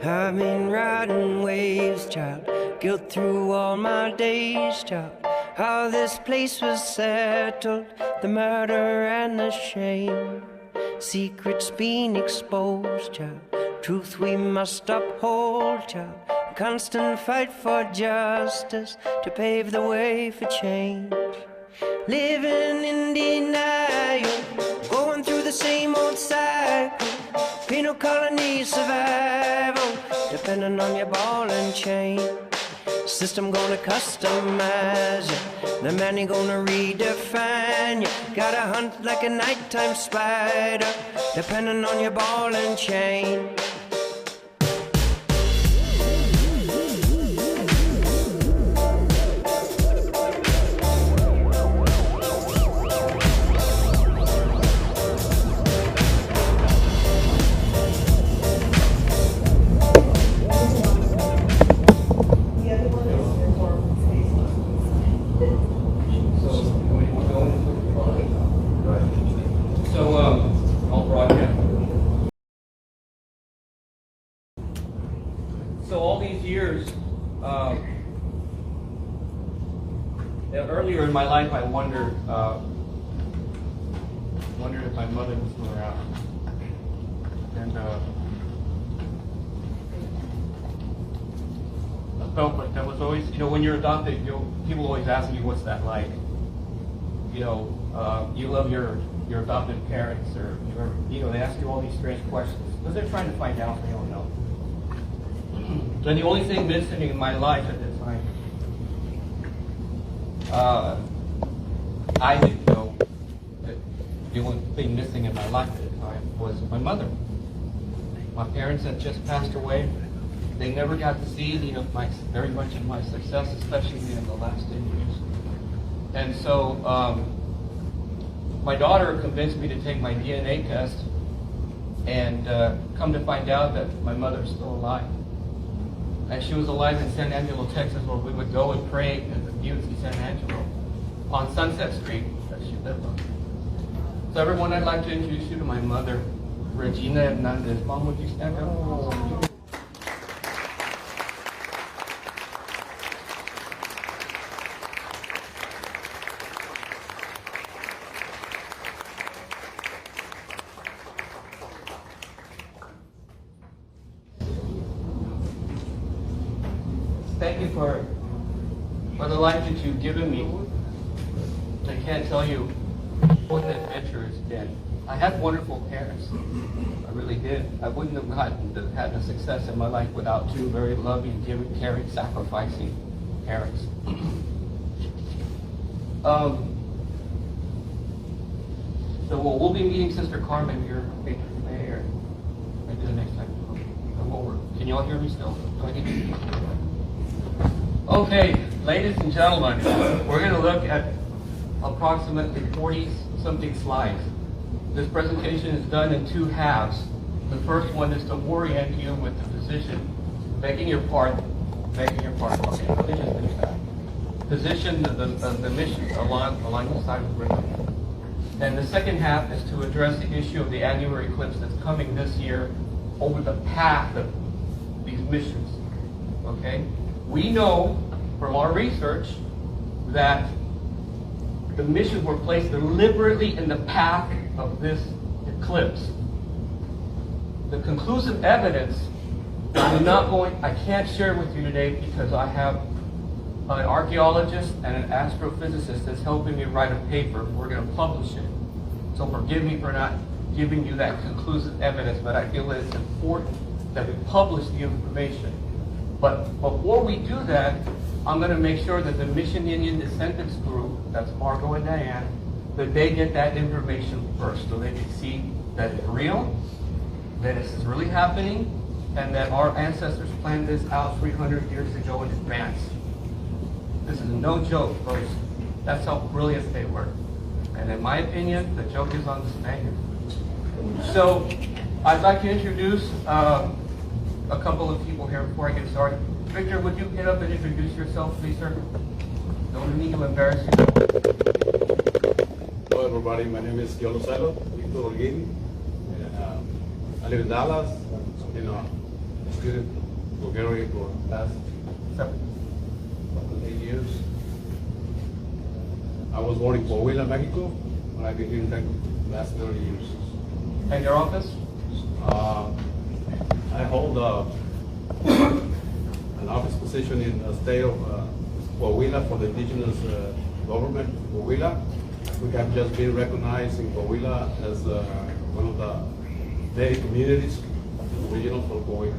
I've been riding waves, child, guilt through all my days, child. How this place was settled, the murder and the shame. Secrets being exposed, child, truth we must uphold, child. Constant fight for justice to pave the way for change. Living in denial, going through the same old cycle. Penal colony survival, depending on your ball and chain. System gonna customize you, the man ain't gonna redefine you. Gotta hunt like a nighttime spider, depending on your ball and chain. Earlier in my life, I wondered if my mother was still around, and I felt like that was always, when you're adopted, people always ask you, "What's that like?" You love your adopted parents, or they ask you all these strange questions because they're trying to find out. They don't know. And the only thing missing in my life at this time, I didn't know that the only thing missing in my life at the time was my mother. My parents had just passed away. They never got to see very much of my success, especially in the last 10 years. And so my daughter convinced me to take my DNA test, and come to find out that my mother is still alive. And she was alive in San Angelo, Texas, where we would go and pray at the Buttes in San Angelo on Sunset Street that she lived on. So everyone, I'd like to introduce you to my mother, Regina Hernandez. Mom, would you stand up? Thank you for the life that you've given me. I can't tell you what the adventure has been. I had wonderful parents. I really did. I wouldn't have had the success in my life without two very loving, giving, caring, sacrificing parents. So we'll be meeting Sister Carmen, your patron mayor, maybe the next time. Can you all hear me still? Do I need to? Okay, ladies and gentlemen, we're going to look at approximately 40-something slides. This presentation is done in two halves. The first one is to orient you with the position, begging your pardon. Okay, let me just finish that. Position the mission along the side of the river. And the second half is to address the issue of the annular eclipse that's coming this year over the path of these missions. Okay? We know from our research that the missions were placed deliberately in the path of this eclipse. The conclusive evidence I can't share with you today because I have an archaeologist and an astrophysicist that's helping me write a paper. We're going to publish it. So forgive me for not giving you that conclusive evidence, but I feel that it's important that we publish the information. But before we do that, I'm going to make sure that the Mission Indian Descendants group, that's Margot and Diane, that they get that information first so they can see that it's real, that this is really happening, and that our ancestors planned this out 300 years ago in advance. This is no joke, folks. That's how brilliant they were. And in my opinion, the joke is on the Spaniards. So I'd like to introduce a couple of people here before I get started. Victor, would you get up and introduce yourself, please, sir? Don't need to embarrass you. Hello, everybody. My name is Victor Olguin. I live in Dallas. I've been a student in Bulgaria for the past 8 years. I was born in Coahuila, Mexico, and I've been here in Mexico the last 30 years. And your office? I hold an office position in the state of Coahuila for the indigenous government, Coahuila. We have just been recognized in Coahuila as one of the day communities, regional for Coahuila.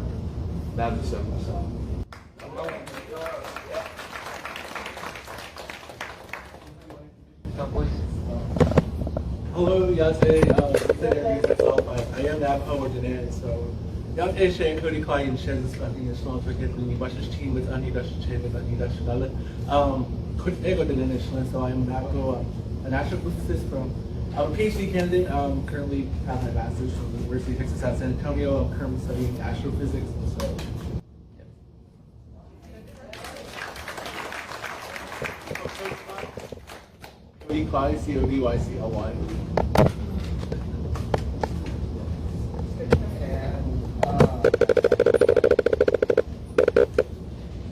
Last December. Hello, Yase. I am Navajo originaire, so young Asian Cody Klein shares fucking strong forget the Russian team with Anida Shane with Anida Shadala. Could ego the initial, so I'm Navajo, a natural physicist from I'm a PhD candidate. Currently have my master's from the University of Texas at San Antonio. I'm currently studying astrophysics, so. Cody Klein, CODYCLY.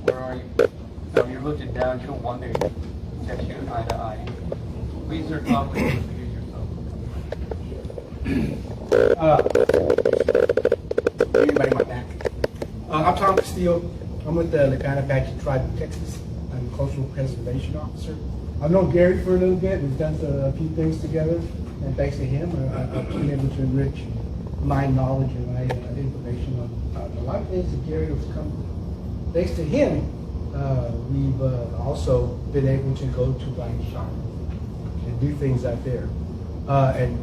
Where are you? So you're looking down, you'll wonder, catch you eye to eye. Please, sir, probably introduce yourself. Everybody my back. I'm Tom Castillo. I'm with the Lagana Apache Tribe of Texas. I'm a cultural preservation officer. I've known Gary for a little bit. We've done a few things together, and thanks to him, I've been able to enrich my knowledge and my information on a lot of things that Gary has come. Thanks to him, we've also been able to go to Limestone and do things out there, and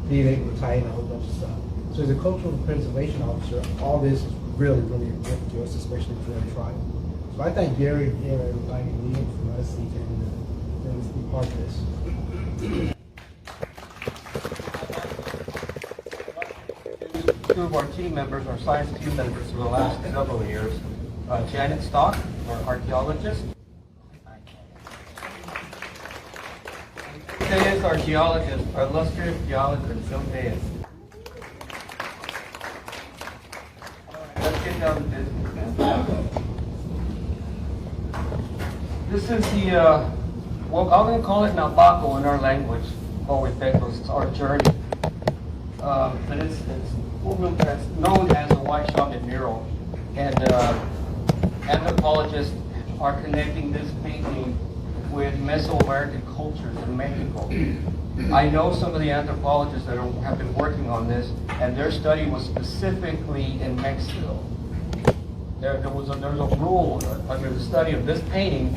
being able to tie in a whole bunch of stuff. So as a cultural preservation officer, all this is really, really important to us, especially for our tribe. So I thank Gary and everybody for us and let's be part of this. Two of our team members, our science team members for the last several years, Janet Stock, our archaeologist. Tellez, our geologist, our illustrious geologist, Joe Tellez. Let's get down to business, man. This is the, well, I'm going to call it Nabaco in our language, while we think was our journey. But it's known as the White Shaman mural. And anthropologists are connecting this painting with Mesoamerican cultures in Mexico. I know some of the anthropologists that have been working on this, and their study was specifically in Mexico. There's a rule under the study of this painting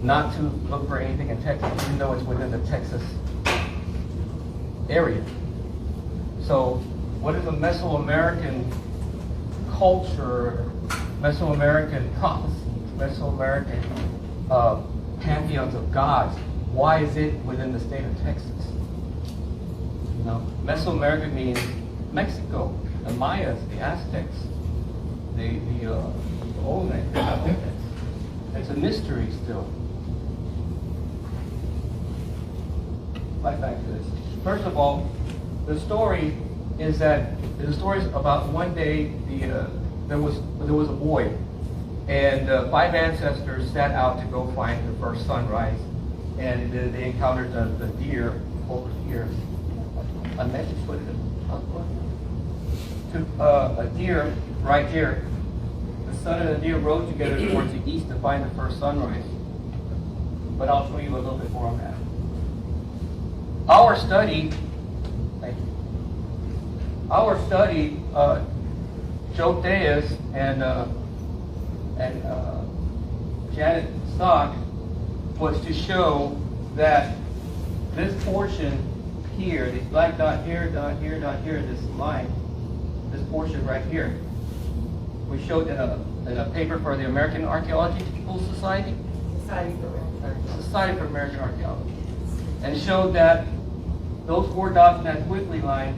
not to look for anything in Texas, even though it's within the Texas area. So what is a Mesoamerican culture, Mesoamerican prophecies, Mesoamerican pantheons of gods? Why is it within the state of Texas? You know, Mesoamerican means Mexico, the Mayas, the Aztecs, the Olmecs, the Aztecs. It's a mystery still. Back to this. First of all, the story is about one day there was a boy, and 5 ancestors set out to go find the first sunrise, and they encountered the deer over here. A message put it a deer right here. The sun and the deer rode together towards the east to find the first sunrise. But I'll show you a little bit more on that. Our study, Joe Tellez and Janet Stock, was to show that this portion here, this black dot here, this line, this portion right here, we showed in a paper for the American Archaeological Society. Society for American Archaeology, and showed that those 4 dots in that squiggly line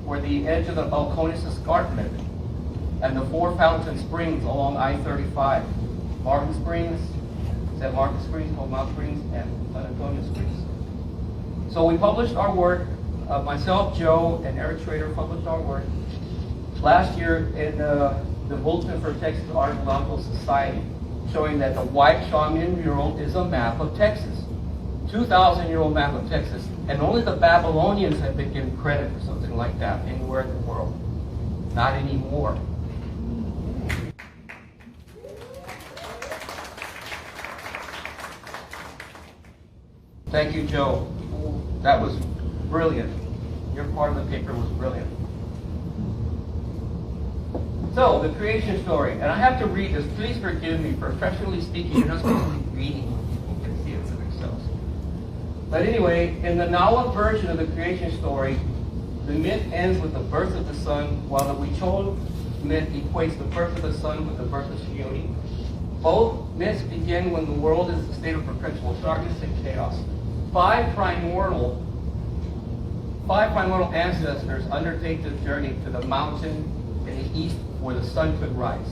were the edge of the Balcones Escarpment and the 4 fountain springs along I-35. Martin Springs, San Marcos Springs, Comau Springs, and San Antonio Springs. So we published our work, myself, Joe, and Eric Schroeder published our work last year in the Bulletin for Texas Archaeological Society, showing that the White Shaman mural is a map of Texas. 2,000-year-old map of Texas, and only the Babylonians have been given credit for something like that anywhere in the world. Not anymore. Thank you, Joe. That was brilliant. Your part of the paper was brilliant. So, the creation story, and I have to read this. Please forgive me. Professionally speaking, you're not supposed to be reading. You can see it for themselves. But anyway, in the Nahuatl version of the creation story, the myth ends with the birth of the sun, while the Huichol myth equates the birth of the sun with the birth of Xioni. Both myths begin when the world is in a state of perpetual darkness and chaos. Five primordial ancestors undertake this journey to the mountain in the east where the sun could rise.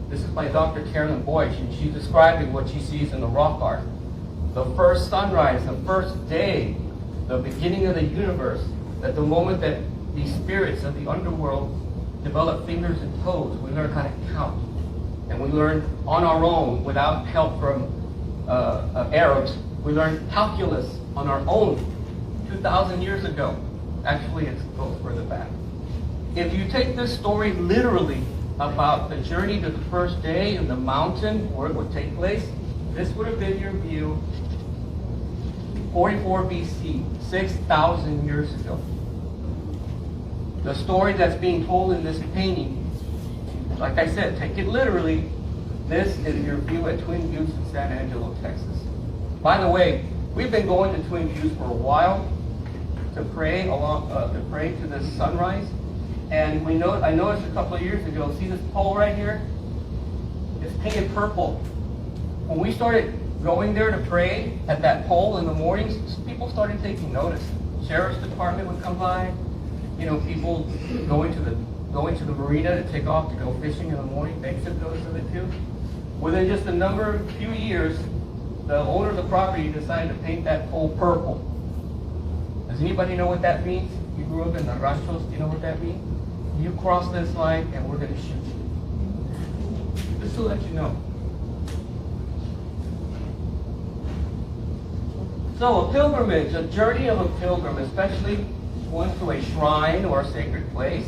This is by Dr. Carolyn Boyce, and she's describing what she sees in the rock art. The first sunrise, the first day, the beginning of the universe, at the moment that these spirits of the underworld develop fingers and toes, we learn how to count. And we learn on our own, without help from Arabs, we learned calculus on our own 2,000 years ago. Actually, it goes further back. If you take this story literally about the journey to the first day in the mountain where it would take place, this would have been your view 44 BC, 6,000 years ago. The story that's being told in this painting, like I said, take it literally, this is your view at Twin Buttes in San Angelo, Texas. By the way, we've been going to Twin Buttes for a while to pray to the sunrise. And I noticed a couple of years ago, see this pole right here? It's painted purple. When we started going there to pray at that pole in the mornings, people started taking notice. Sheriff's department would come by, people going to the marina to take off to go fishing in the morning, they took notice of it too. Within just a few years, the owner of the property decided to paint that pole purple. Does anybody know what that means? You grew up in the ranchos, do you know what that means? You cross this line and we're going to shoot you. Just to let you know. So a pilgrimage, a journey of a pilgrim, especially going to a shrine or a sacred place,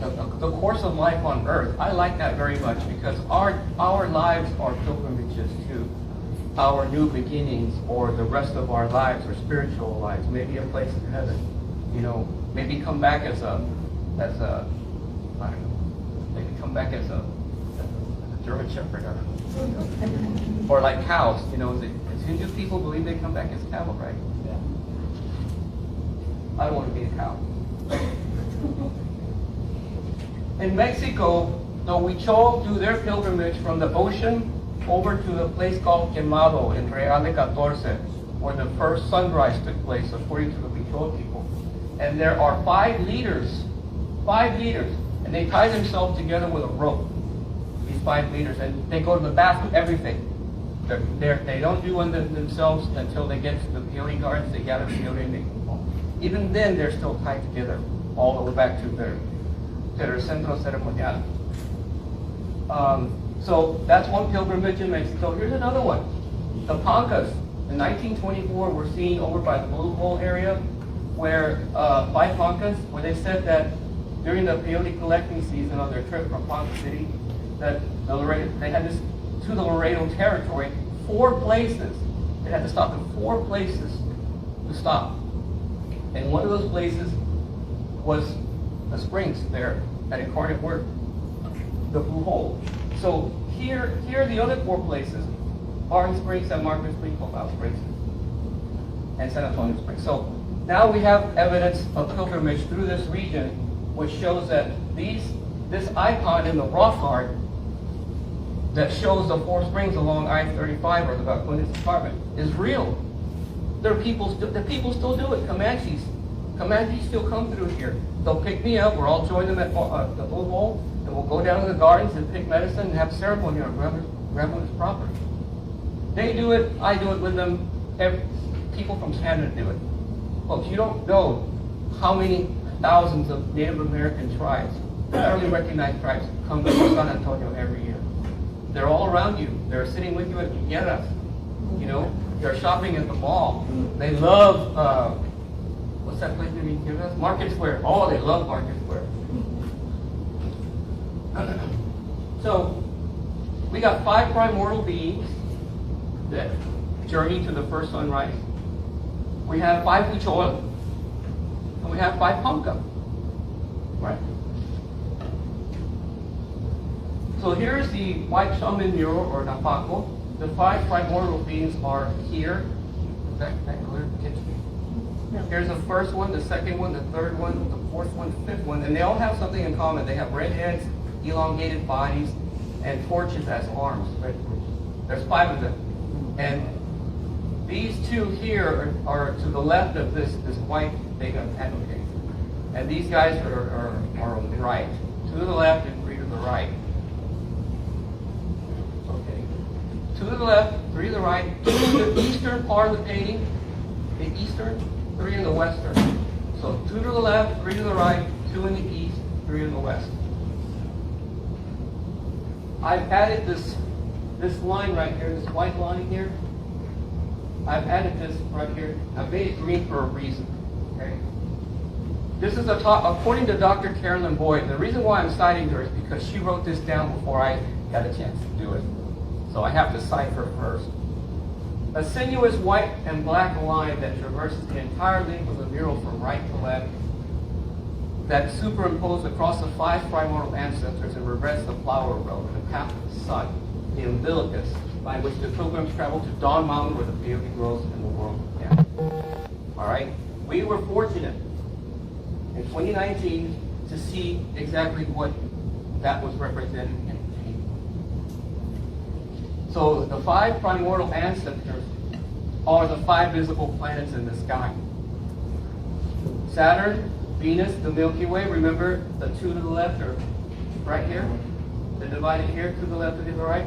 the course of life on earth, I like that very much because our lives are pilgrimages to our new beginnings or the rest of our lives or spiritual lives, maybe a place in heaven. Maybe come back as a I don't know, maybe come back as a German Shepherd or like cows, as Hindu people believe they come back as cattle, right? Yeah. I don't want to be a cow. In Mexico, the Huichol do their pilgrimage from the ocean over to the place called Quemado in Real de 14, where the first sunrise took place, according to the Huichol people. And there are 5 leaders, and they tie themselves together with a rope, these 5 leaders, and they go to the bathroom, everything. They don't do one themselves until they get to the peyote gardens, they gather peyote and they go home. Even then, they're still tied together, all the way back to their centro ceremonial. So that's one pilgrimage in Mexico. Here's another one. The Pancas. In 1924, we're seen over by the Blue Hole area, where 5 Pancas, where they said that during the peyote collecting season on their trip from Ponca City, that they had this to the Laredo territory, 4 places. They had to stop in 4 places to stop. And one of those places was the springs there at Incarnate Word, the Blue Hole. So here the other 4 places, Barton Springs, San Marcos Springs, Comau Springs, and San Antonio Springs. So now we have evidence of pilgrimage through this region, which shows that this icon in the rock art that shows the 4 springs along I-35 or the Valcones Escarpment is real. The people still do it. Comanches still come through here. They'll pick me up. We'll all join them at the Blue Hole, and we'll go down to the gardens and pick medicine and have ceremony on grandmother's property. They do it. I do it with them. People from Canada do it. Folks, you don't know how many thousands of Native American tribes, federally recognized tribes, come to San Antonio every year. They're all around you. They're sitting with you at Guilleras. You know, they're shopping at the mall. They love, what's that place that we give us? Market Square. Oh, they love Market Square. So, we got 5 primordial beings that journey to the first sunrise. We have 5 Huichol, and we have 5 Ponca. Right? So here's the white shaman mural, or Napaco. The 5 primordial beings are here. That clear? No. Here's the first one, the second one, the third one, the fourth one, the fifth one, and they all have something in common. They have red heads, elongated bodies, and torches as arms. Red torches. There's 5 of them. And these 2 here are to the left of this white Vega pancake. And these guys are on the right. 2 to the left and 3 to the right. Okay. 2 to the left, 3 to the right. 2 in the eastern part of the painting. The eastern, 3 in the western. So 2 to the left, 3 to the right, 2 in the east, 3 in the west. I've added this line right here, this white line here. I've added this right here. I've made it green for a reason. Okay. This is according to Dr. Carolyn Boyd. The reason why I'm citing her is because she wrote this down before I got a chance to do it. So I have to cite her first. A sinuous white and black line that traverses the entire length of the mural from right to left, that superimposed across the 5 primordial ancestors and reversed the flower road, the path of the sun, the umbilicus, by which the pilgrims travel to Dawn Mountain where the peyote grows and the world began. All right? We were fortunate in 2019 to see exactly what that was represented in the painting. So the 5 primordial ancestors are the 5 visible planets in the sky. Saturn, Venus, the Milky Way. Remember, the 2 to the left are right here. They're divided here, to the left and to the right.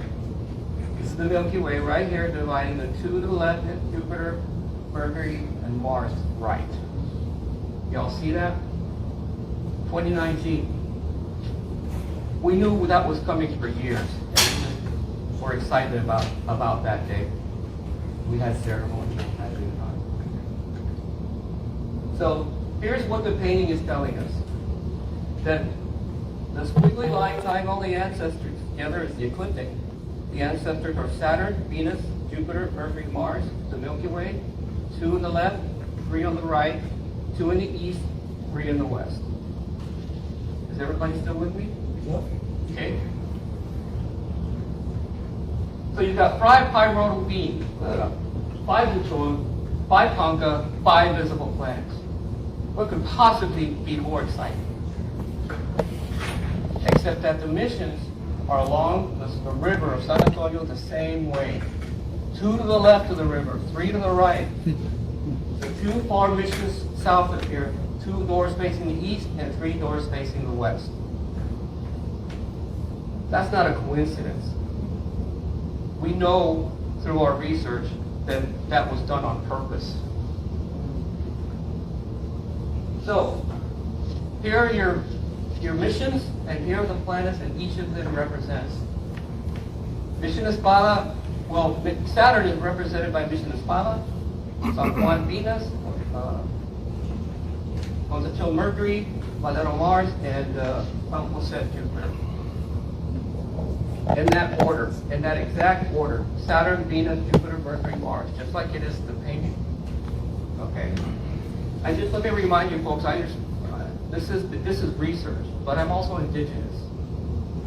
This is the Milky Way right here, dividing the 2 to the left, Jupiter, Mercury, and Mars right. Y'all see that? 2019. We knew that was coming for years. And we're excited about that day. We had ceremony at the time. So here's what the painting is telling us. That the squiggly line tying all the ancestors together is the ecliptic. The ancestors are Saturn, Venus, Jupiter, Mercury, Mars, the Milky Way. 2 on the left, 3 on the right, 2 in the east, 3 in the west. Is everybody still with me? Yep. Okay. So you've got 5 primordial beings, 5 Huichol, 5 Ponca, 5 visible planets. What could possibly be more exciting? Except that the missions are along the river of San Antonio the same way. 2 to the left of the river, 3 to the right. The 2 far missions south of here, 2 doors facing the east and 3 doors facing the west. That's not a coincidence. We know through our research that that was done on purpose. So, here are your missions, and here are the planets, and each of them represents. Mission Espada, well, Saturn is represented by Mission Espada, San Juan Venus, Concepcion Mercury, Valero Mars, and San Jose Jupiter. In that order, in that exact order. Saturn, Venus, Jupiter, Mercury, Mars, just like it is in the painting. Okay? And just let me remind you folks, this is research, but I'm also indigenous.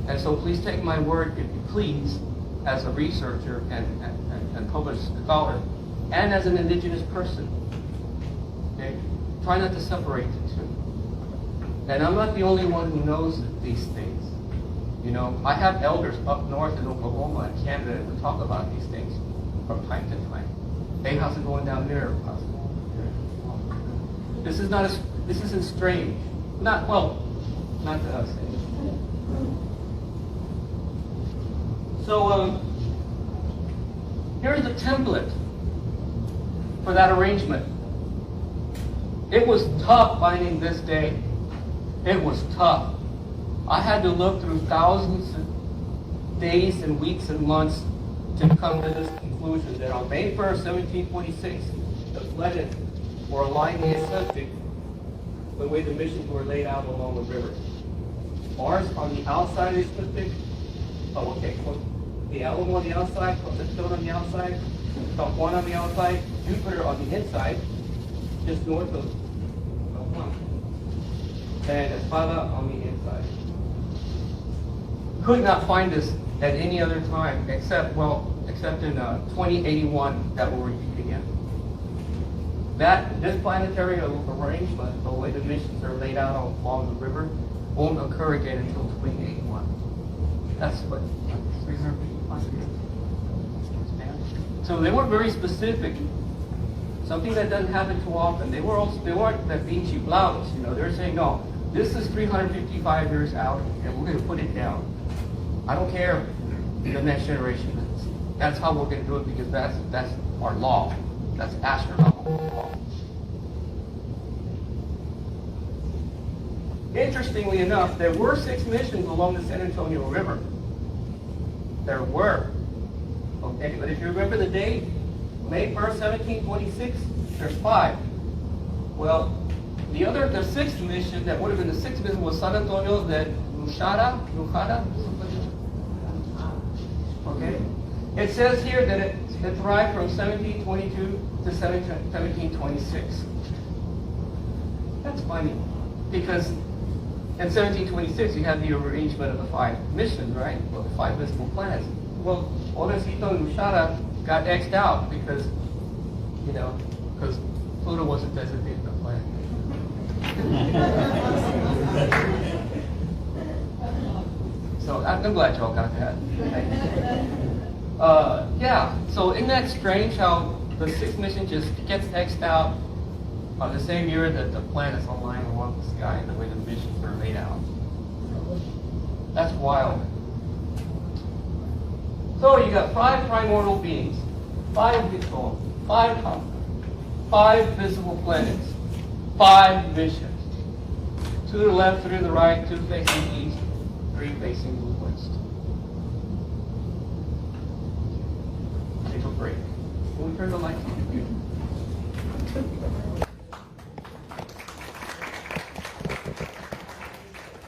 And so please take my word, if you please, as a researcher and published scholar, and as an indigenous person. Okay? Try not to separate the two. And I'm not the only one who knows these things. You know, I have elders up north in Oklahoma and Canada who talk about these things from time to time. Hey, how's it going down there? This is not as, this isn't strange. Not, well, not to us. So, here's the template for that arrangement. It was tough finding this day. It was tough. I had to look through thousands of days and weeks and months to come to this conclusion that on May 1st, 1726, the planets were aligned in the ecliptic the way the missions were laid out along the river. Mars on the outside of the ecliptic, the Alamo on the outside, Limestone on the outside, San Juan on the outside, Jupiter on the inside, just north of San Juan, and Espada on the inside. Could not find this at any other time except in 2081 that will repeat again. This planetary arrangement, the way the missions are laid out along the river, won't occur again until 2081. That's what so they were very specific. Something that doesn't happen too often. They weren't the Vinci Blauts, you know. They're saying, no, this is 355 years out, and we're going to put it down. I don't care the next generation. That's how we're going to do it because that's our law. That's astronomical law. Interestingly enough, there were 6 missions along the San Antonio River. There were. Okay, but if you remember the date, May 1st, 1726, there's 5. Well, the 6th mission, that would have been the 6th mission, was San Antonio de Lujara. Okay? It says here that it arrived from 1722 to 1726. That's funny, because in 1726 you have the arrangement of the 5 missions, right? Well, the 5 visible planets. Well, Orecito and Lushara got X'd out because, you know, because Pluto wasn't designated a planet. So I'm glad y'all got that. Yeah, so isn't that strange how the 6th mission just gets X'd out on the same year that the planets align along the sky and the way the missions are laid out? That's wild. So you got 5 primordial beings, 5 visible, 5 visible planets, 5 missions. 2 to the left, 3 to the right, 2 facing east, 3 facing the west. Take a break. Will we turn the lights on?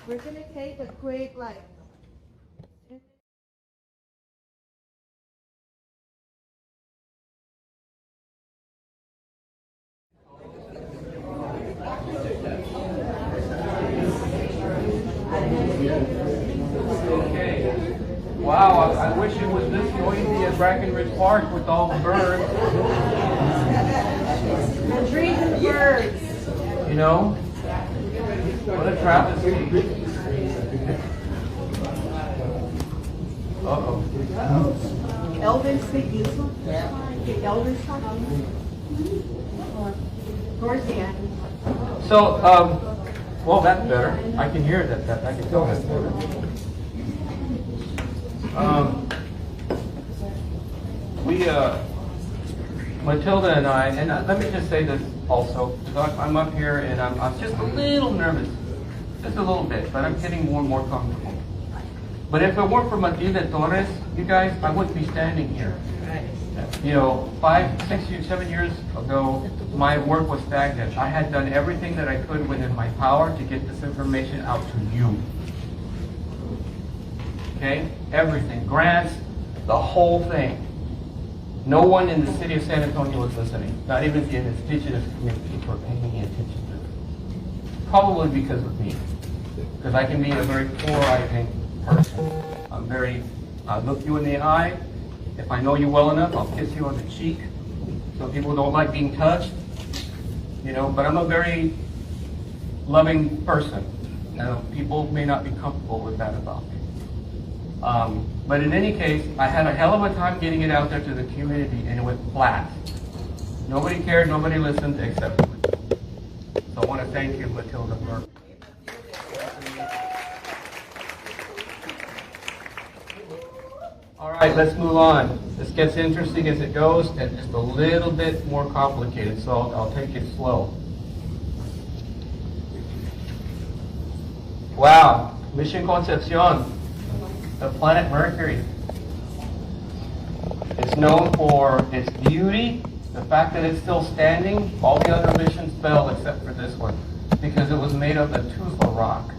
We're going to take a quick, Okay. Wow, I wish it was this noisy at Brackenridge Park with all the birds. The trees and the birds. You know? What a travesty. Uh-oh. Elders speak useful? The elders talk? Of course, yeah. So, well, that's better. I can hear that. I can tell that's better. Matilda and I, and let me just say this also, because I'm up here and I'm just a little nervous, just a little bit, but I'm getting more and more comfortable. But if it weren't for Matilda Torres, you guys, I wouldn't be standing here. You know, 5, 6 years, 7 years ago, my work was stagnant. I had done everything that I could within my power to get this information out to you. Okay? Everything. Grants, the whole thing. No one in the city of San Antonio was listening. Not even the indigenous community were paying any attention to it. Probably because of me. Because I can be a very polarizing person. I look you in the eye. If I know you well enough, I'll kiss you on the cheek. Some people don't like being touched, you know, but I'm a very loving person. Now, people may not be comfortable with that about me. But in any case, I had a hell of a time getting it out there to the community, and it went flat. Nobody cared, nobody listened except me. So I want to thank you, Matilda, for... All right, let's move on. This gets interesting as it goes, and just a little bit more complicated, so I'll take it slow. Wow, Mission Concepcion, the planet Mercury. It's known for its beauty, the fact that it's still standing. All the other missions fell except for this one, because it was made of a tufa rock.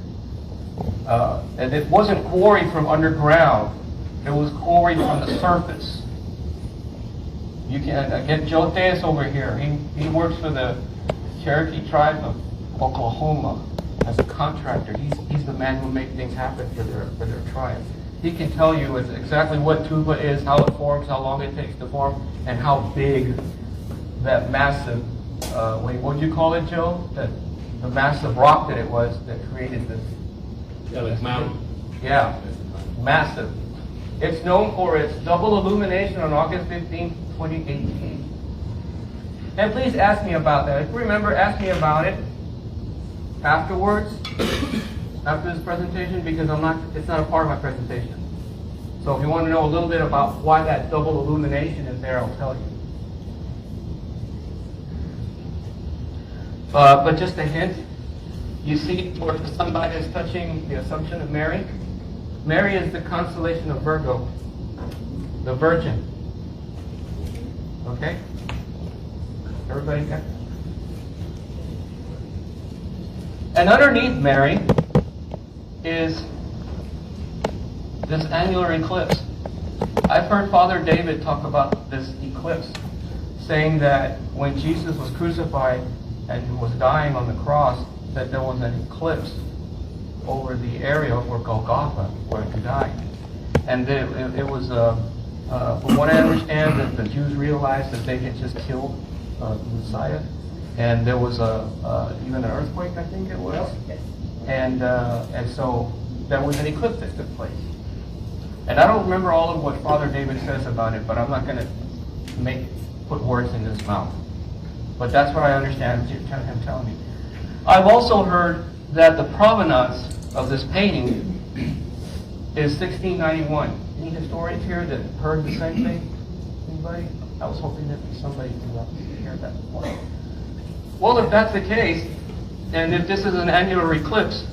And it wasn't quarried from underground. It was quarried from the surface. You can get Joe Tellez over here. He works for the Cherokee tribe of Oklahoma as a contractor. He's the man who makes things happen for their tribe. He can tell you exactly what tufa is, how it forms, how long it takes to form, and how big that massive, what did you call it, Joe? The massive rock that it was that created this. Yeah, like mountain. Yeah, massive. It's known for its double illumination on August 15, 2018. And please ask me about that. If you remember, ask me about it afterwards, after this presentation, because it's not a part of my presentation. So if you want to know a little bit about why that double illumination is there, I'll tell you. But just a hint, you see where the sunlight is touching the Assumption of Mary? Mary is the constellation of Virgo, the Virgin. Okay? Everybody got that? And underneath Mary is this annular eclipse. I've heard Father David talk about this eclipse, saying that when Jesus was crucified and was dying on the cross, that there was an eclipse over the area where Golgotha, where he died. And it was, from what I understand, that the Jews realized that they had just killed the Messiah. And there was even an earthquake, I think it was. And so there was an eclipse that took place. And I don't remember all of what Father David says about it, but I'm not going to put words in his mouth. But that's what I understand him telling me. I've also heard that the provenance of this painting is 1691. Any historians here that heard the same thing? Anybody? I was hoping there'd be somebody who heard that before. Well, if that's the case, and if this is an annular eclipse,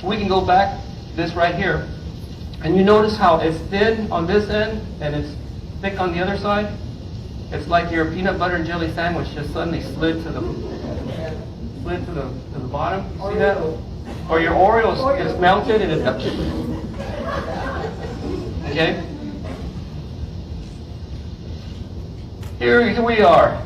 we can go back this right here. And you notice how it's thin on this end and it's thick on the other side? It's like your peanut butter and jelly sandwich just suddenly slid to the bottom. See that? Or your Oreos is melted and it's okay? Here we are.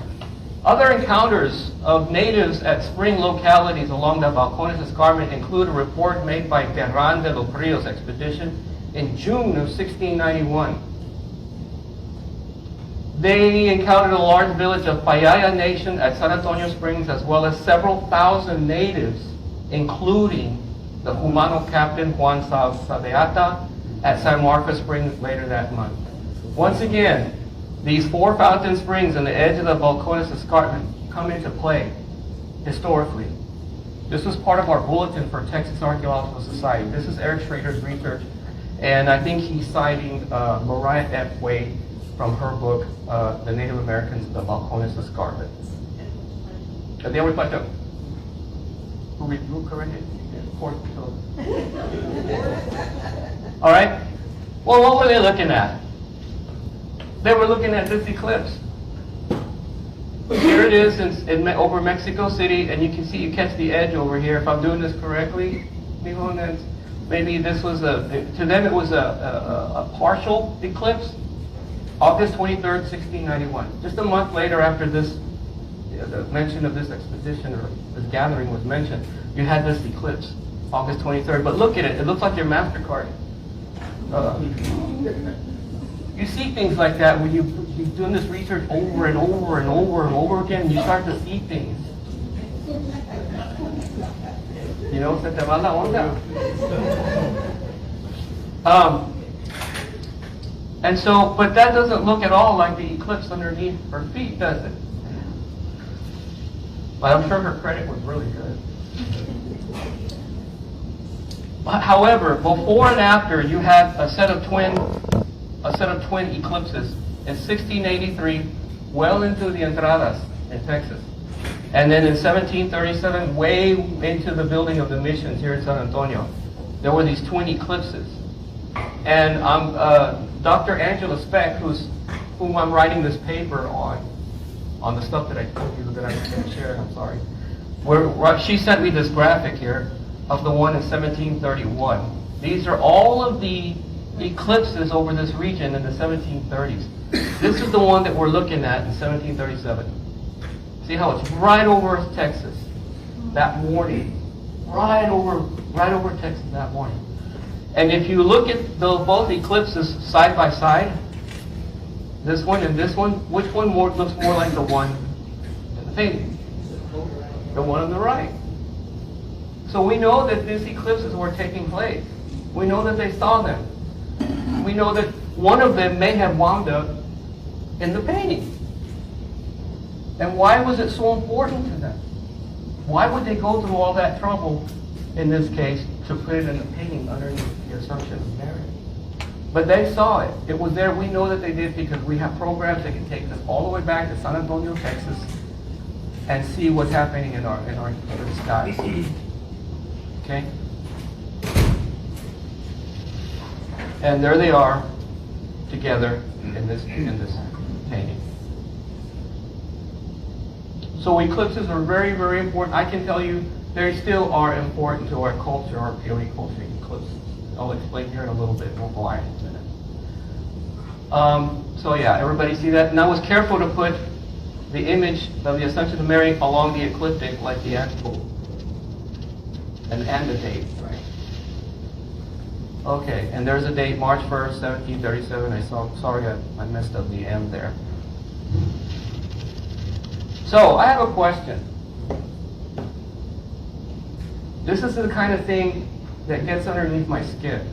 Other encounters of natives at spring localities along the Balcones Escarpment include a report made by Terran de los Rios expedition in June of 1691. They encountered a large village of Payaya Nation at San Antonio Springs, as well as several thousand natives, including the Humano captain Juan Sabeata at San Marcos Springs later that month. Once again, these four fountain springs on the edge of the Balcones Escarpment come into play historically. This was part of our bulletin for Texas Archaeological Society. This is Eric Schroeder's research, and I think he's citing Mariah F. Wade from her book, The Native Americans of the Balcones Escarpment. The Edwards Plateau. Who corrected? All right. Well, what were they looking at? They were looking at this eclipse. Here it is over Mexico City, and you can see, you catch the edge over here. If I'm doing this correctly, maybe this was to them it was a partial eclipse. August 23rd, 1691. Just a month later after this, the mention of this expedition or this gathering was mentioned, you had this eclipse, August 23rd. But look at it. It looks like your MasterCard. You see things like that when you're doing this research over and over and over and over again, and you start to see things. You know, se te va la onda. And so, but that doesn't look at all like the eclipse underneath her feet, does it? But I'm sure her credit was really good. But however, before and after, you had a set of twin eclipses in 1683, well into the entradas in Texas. And then in 1737, way into the building of the missions here in San Antonio, there were these twin eclipses. And Dr. Angela Speck, whom I'm writing this paper on the stuff that I told you that I can't share, I'm sorry. She sent me this graphic here of the one in 1731. These are all of the eclipses over this region in the 1730s. This is the one that we're looking at in 1737. See how it's right over Texas that morning. Right over Texas that morning. And if you look at both eclipses side by side, this one and this one, which one looks more like the one in the painting? The one on the right. So we know that these eclipses were taking place. We know that they saw them. We know that one of them may have wound up in the painting. And why was it so important to them? Why would they go through all that trouble, in this case, to put it in the painting underneath the Assumption of Mary? But they saw it. It was there. We know that they did because we have programs that can take us all the way back to San Antonio, Texas, and see what's happening in our skies. Okay? And there they are together in this painting. So eclipses are very, very important. I can tell you they still are important to our culture, our POE culture, eclipses. I'll explain here in a little bit. We'll go in a minute. So yeah, everybody see that? And I was careful to put the image of the Assumption of Mary along the ecliptic like the actual and the date, right? Okay, and there's a date, March 1st, 1737. Sorry, I messed up the M there. So, I have a question. This is the kind of thing that gets underneath my skin.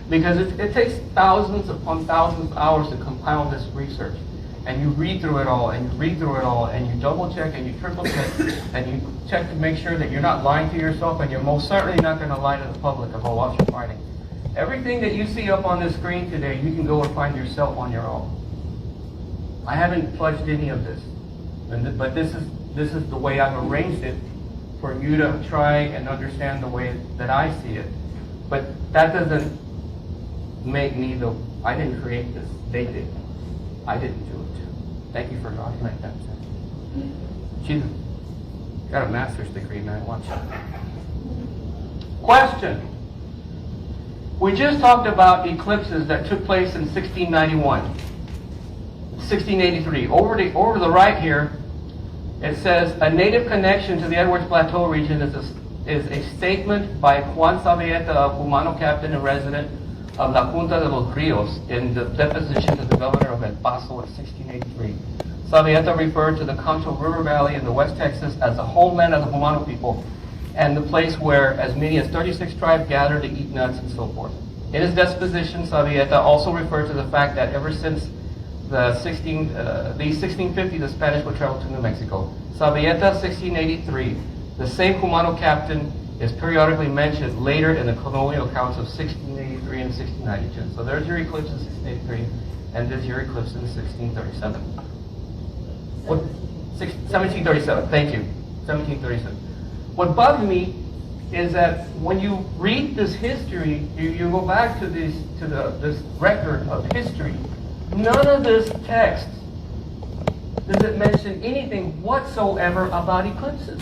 Because it takes thousands upon thousands of hours to compile this research. And you read through it all, and you read through it all, and you double check, and you triple check, and you check to make sure that you're not lying to yourself, and you're most certainly not going to lie to the public about what you're finding. Everything that you see up on the screen today, you can go and find yourself on your own. I haven't fudged any of this, but this is the way I've arranged it for you to try and understand the way that I see it. But that doesn't make me I didn't create this. They did. I didn't do it too. Thank you for nodding like that. She's got a master's degree, man. Watch it. Question. We just talked about eclipses that took place in 1691. 1683. Over the right here, it says, a native connection to the Edwards Plateau region is a statement by Juan Sabieta, a Humano captain and resident of La Junta de los Rios, in the deposition to the governor of El Paso in 1683. Sabieta referred to the Concho River Valley in the West Texas as the homeland of the Humano people and the place where as many as 36 tribes gathered to eat nuts and so forth. In his deposition, Sabieta also referred to the fact that ever since the 1650, the Spanish would travel to New Mexico. Sabieta, 1683. The same Humano captain is periodically mentioned later in the colonial accounts of 1683 and 1692. So there's your eclipse in 1683, and there's your eclipse in 1637. 1737, thank you, 1737. What bugs me is that when you read this history, you go back to this record of history, none of this text does it mention anything whatsoever about eclipses.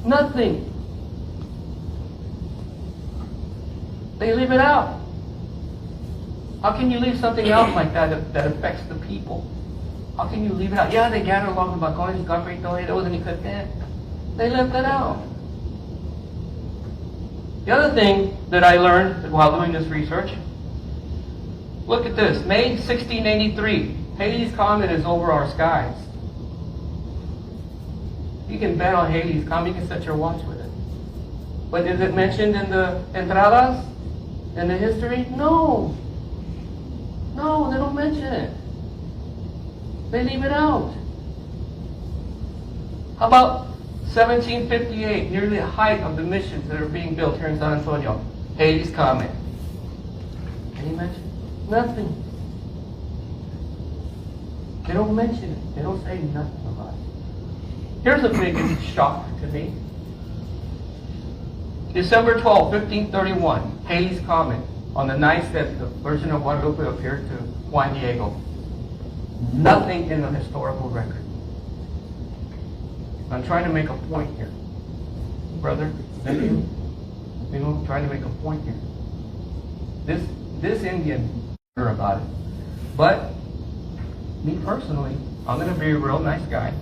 Nothing. They leave it out. How can you leave something out like that that affects the people? How can you leave it out? Yeah, they gathered along the balconies, there was an eclipse there. They left that out. The other thing that I learned while doing this research, look at this, May 1683. Halley's Comet is over our skies. You can bet on Halley's Comet, you can set your watch with it. But is it mentioned in the entradas? in the history? No. No, they don't mention it. They leave it out. How about 1758, near the height of the missions that are being built here in San Antonio? Hades Comet. Any mention? Nothing. They don't mention it. They don't say nothing about it. Here's a big shock to me. December 12, 1531, Hades Comet, on the night that the Virgin of Guadalupe appeared to Juan Diego. Nothing in the historical record. I'm trying to make a point here. Brother, you know, trying to make a point here. This Indian heard about it. But me personally, I'm going to be a real nice guy.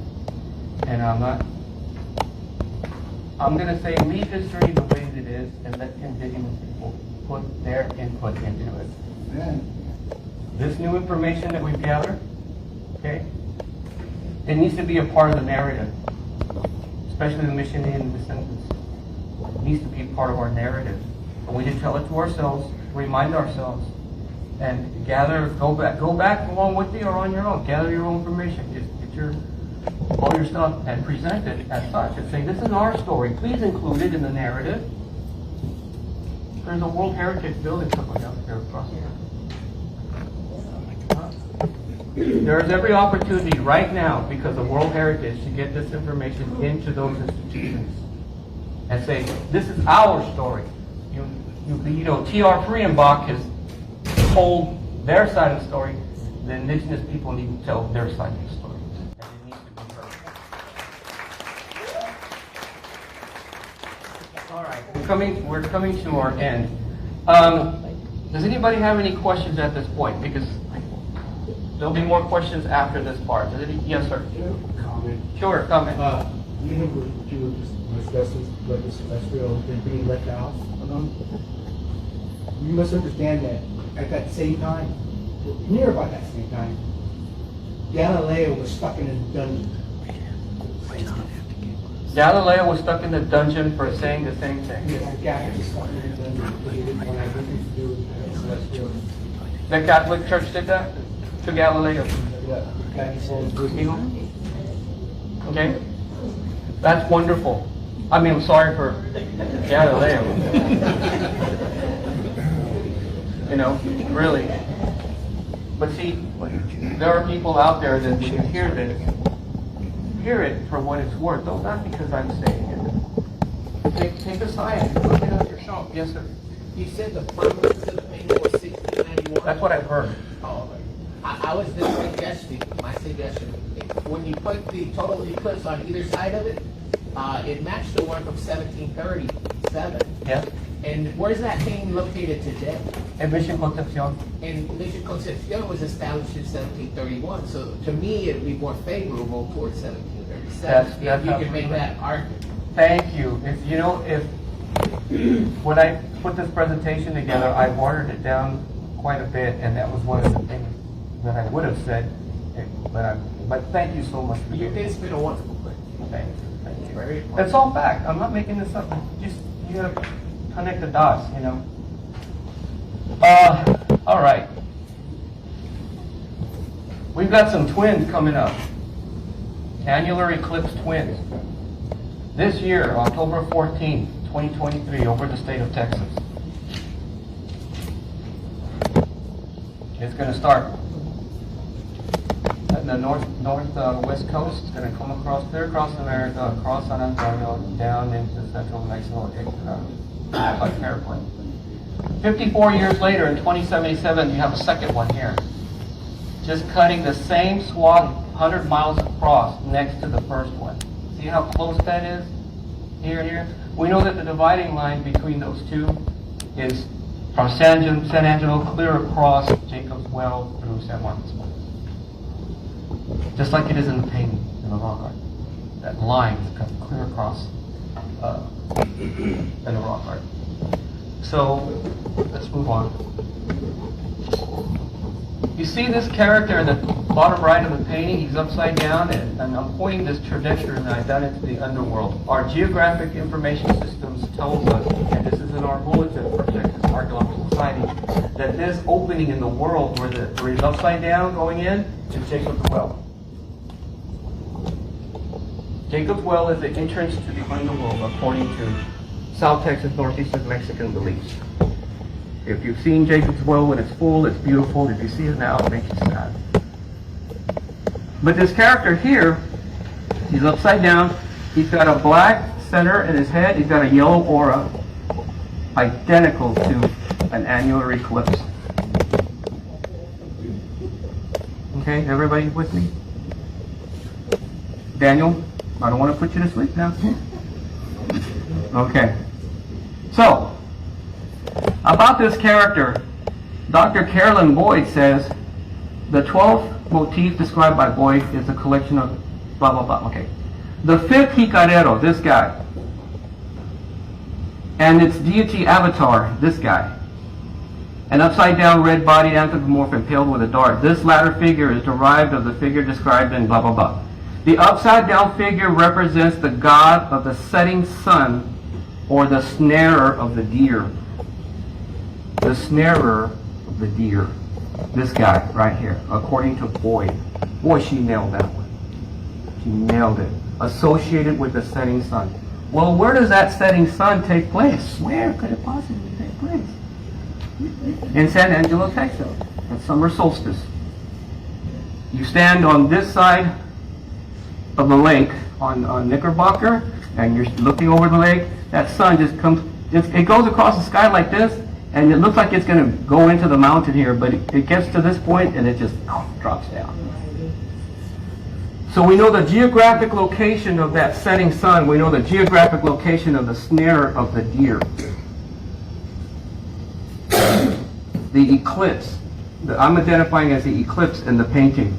And I'm going to say leave history the way it is and let indigenous people put their input into it. Amen. This new information that we've gathered, okay, it needs to be a part of the narrative, especially the mission and descendants. It needs to be part of our narrative. And we just tell it to ourselves, remind ourselves, and go back along with me or on your own. Gather your own information. Just get all your stuff and present it as such and say, this is our story. Please include it in the narrative. There's a World Heritage building somewhere out there across here. There's every opportunity right now, because of World Heritage, to get this information into those institutions and say, this is our story. You know, T.R. Friedenbach has told their side of the story. The indigenous people need to tell their side of the story. And it needs to be heard. All right, we're coming to our end. Does anybody have any questions at this point? Because there'll be more questions after this part. Yes, sir. Comment. Sure, comment. You know what you were just discussing, what this terrestrial thing being left out. You must understand that at that same time, near about that same time, Galileo was stuck in a dungeon. Galileo was stuck in the dungeon for saying the same thing. Yeah, was stuck in a dungeon because he didn't want to have anything to do with celestial. The Catholic Church did that to Galileo. Okay? That's wonderful. I mean, I'm sorry for Galileo. You know, really. But see, there are people out there that when you hear this, hear it for what it's worth. Though not because I'm saying it. Take the science, look it up yourself. Yes, sir. You said the firmament of the painting was 1691? That's what I've heard. Oh, I was just suggesting, my suggestion, when you put the total eclipse on either side of it, it matched the work of 1737. Yeah. And where's that painting located today? En Mission Concepcion. And Mission Concepcion was established in 1731, so to me it would be more favorable towards 1737. That's you can make that argument. Thank you. If when I put this presentation together, I watered it down quite a bit, and that was one of the things that I would have said. But thank you so much for You did spin a wonderful thing. Thank you. Thank you. Very That's all fact. I'm not making this up. Just you gotta connect the dots, you know. All right. We've got some twins coming up. Annular eclipse twins. This year, October 14th, 2023, over the state of Texas. It's going to start at the west coast. It's going to come clear across America, across San Antonio, down into central Mexico, like an airplane. 54 years later, in 2077, you have a second one here. Just cutting the same swath 100 miles across next to the first one. See how close that is? Here and here. We know that the dividing line between those two is from San Angelo clear across Jacob's Well through San Marcos. Just like it is in the painting in the rock art. That line is cut clear across in the rock art. So let's move on. You see this character in the bottom right of the painting, he's upside down, and I'm pointing this trajectory line down into the underworld. Our geographic information systems tells us, and this is in our bulletin for Texas Archaeological Society, that this opening in the world where it's upside down going in is Jacob's Well. Jacob's Well is the entrance to the underworld according to South Texas, Northeastern Mexican beliefs. If you've seen Jacob's Well when it's full, it's beautiful. If you see it now, it makes you sad. But this character here, he's upside down. He's got a black center in his head. He's got a yellow aura, identical to an annular eclipse. Okay, everybody with me? Daniel, I don't want to put you to sleep now. Okay. So, about this character, Dr. Carolyn Boyd says, the 12th motif described by Boyd is a collection of blah, blah, blah. Okay. The 5th jicarero, this guy, and its deity avatar, this guy, an upside-down red-bodied anthropomorph impaled with a dart. This latter figure is derived of the figure described in blah, blah, blah. The upside-down figure represents the god of the setting sun, or the snarer of the deer. The snarer of the deer. This guy right here, according to Boyd. Boy, she nailed that one. She nailed it. Associated with the setting sun. Well, where does that setting sun take place? Where could it possibly take place? In San Angelo, Texas, at summer solstice. You stand on this side of the lake on Knickerbocker, and you're looking over the lake. That sun just comes, it goes across the sky like this, and it looks like it's going to go into the mountain here, but it gets to this point and it just drops down. So we know the geographic location of that setting sun. We know the geographic location of the snare of the deer. The eclipse. I'm identifying as the eclipse in the painting.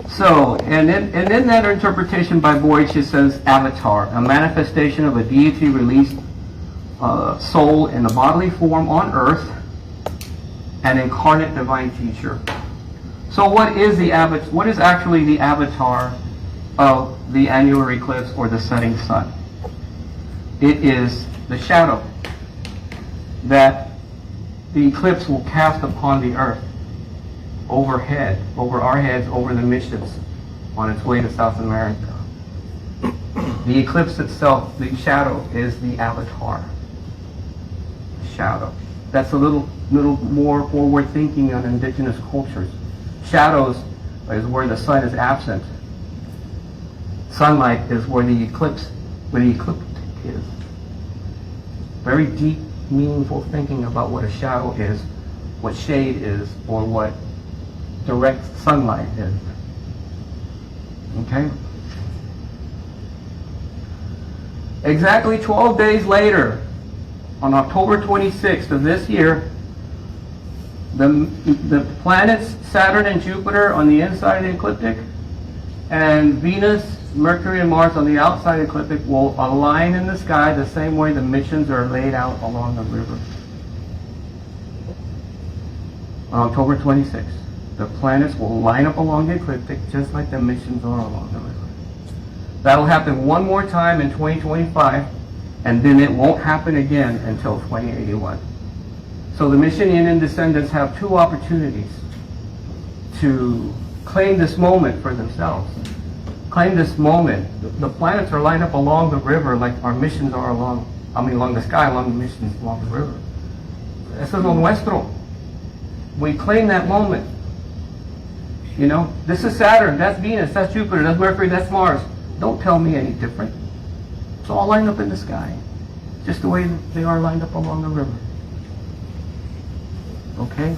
So, and in that interpretation by Boyd, she says avatar, a manifestation of a deity released soul in a bodily form on earth, an incarnate divine teacher. So what is actually the avatar of the annular eclipse or the setting sun? It is the shadow that the eclipse will cast upon the earth, overhead, over our heads, over the missions, on its way to South America. The eclipse itself, the shadow, is the avatar. Shadow. That's a little more forward thinking on indigenous cultures. Shadows is where the sun is absent. Sunlight is where the ecliptic is. Very deep, meaningful thinking about what a shadow is, what shade is, or what direct sunlight is. Okay? Exactly 12 days later, on October 26th of this year, the planets Saturn and Jupiter on the inside of the ecliptic, and Venus, Mercury, and Mars on the outside of the ecliptic will align in the sky the same way the missions are laid out along the river. On October 26th, the planets will line up along the ecliptic just like the missions are along the river. That'll happen one more time in 2025, and then it won't happen again until 2081. So the Mission Indian descendants have two opportunities to claim this moment for themselves. Claim this moment. The planets are lined up along the river like our missions are along the sky, along the missions along the river. Eso es lo nuestro. We claim that moment. You know, this is Saturn, that's Venus, that's Jupiter, that's Mercury, that's Mars. Don't tell me any different. It's all lined up in the sky, just the way they are lined up along the river. Okay?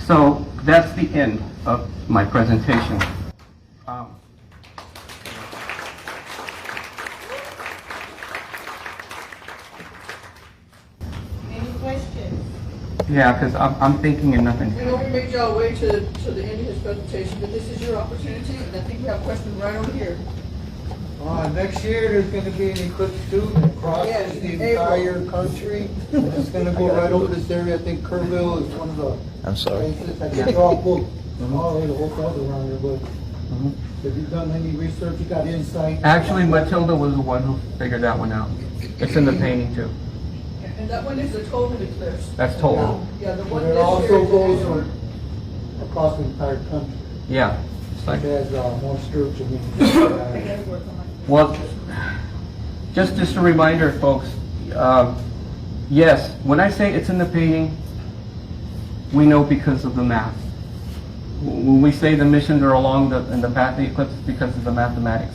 So that's the end of my presentation. Any questions? Yeah, because I'm thinking and nothing. We know we made y'all wait to the end of his presentation, but this is your opportunity, and I think we have a question right over here. Next year, there's going to be an eclipse too that crosses Yes, the April. entire country. It's going to go right over this area. I think Kerrville is one of the I'm sorry. places. I think they're all booked. All the hotels around here, but Have you done any research? You got insight? Actually, Matilda was the one who figured that one out. It's in the painting too. And that one is a total eclipse. That's total. Yeah, the And one it this also year is goes a- on across the entire country. Yeah. It's It like, has more spiritual meaning. I gotta work on it. well, just a reminder, folks. Yes, when I say it's in the painting, we know because of the math. When we say the missions are along in the path of the eclipse, it's because of the mathematics.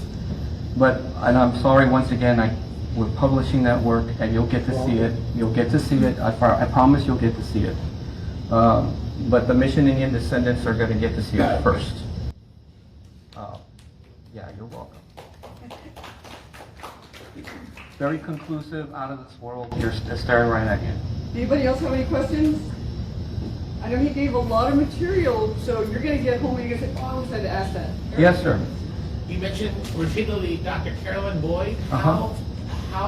But, and I'm sorry once again, we're publishing that work, and you'll get to see it. You'll get to see it. I promise you'll get to see it. But the Mission Indian descendants are going to get to see it first. Yeah, you're welcome. Very conclusive, out of this world. You're staring right at you. Anybody else have any questions? I know he gave a lot of material, so you're gonna get home and you're gonna say, oh, I always had to ask that. Yes, sir. You mentioned originally Dr. Carolyn Boyd. How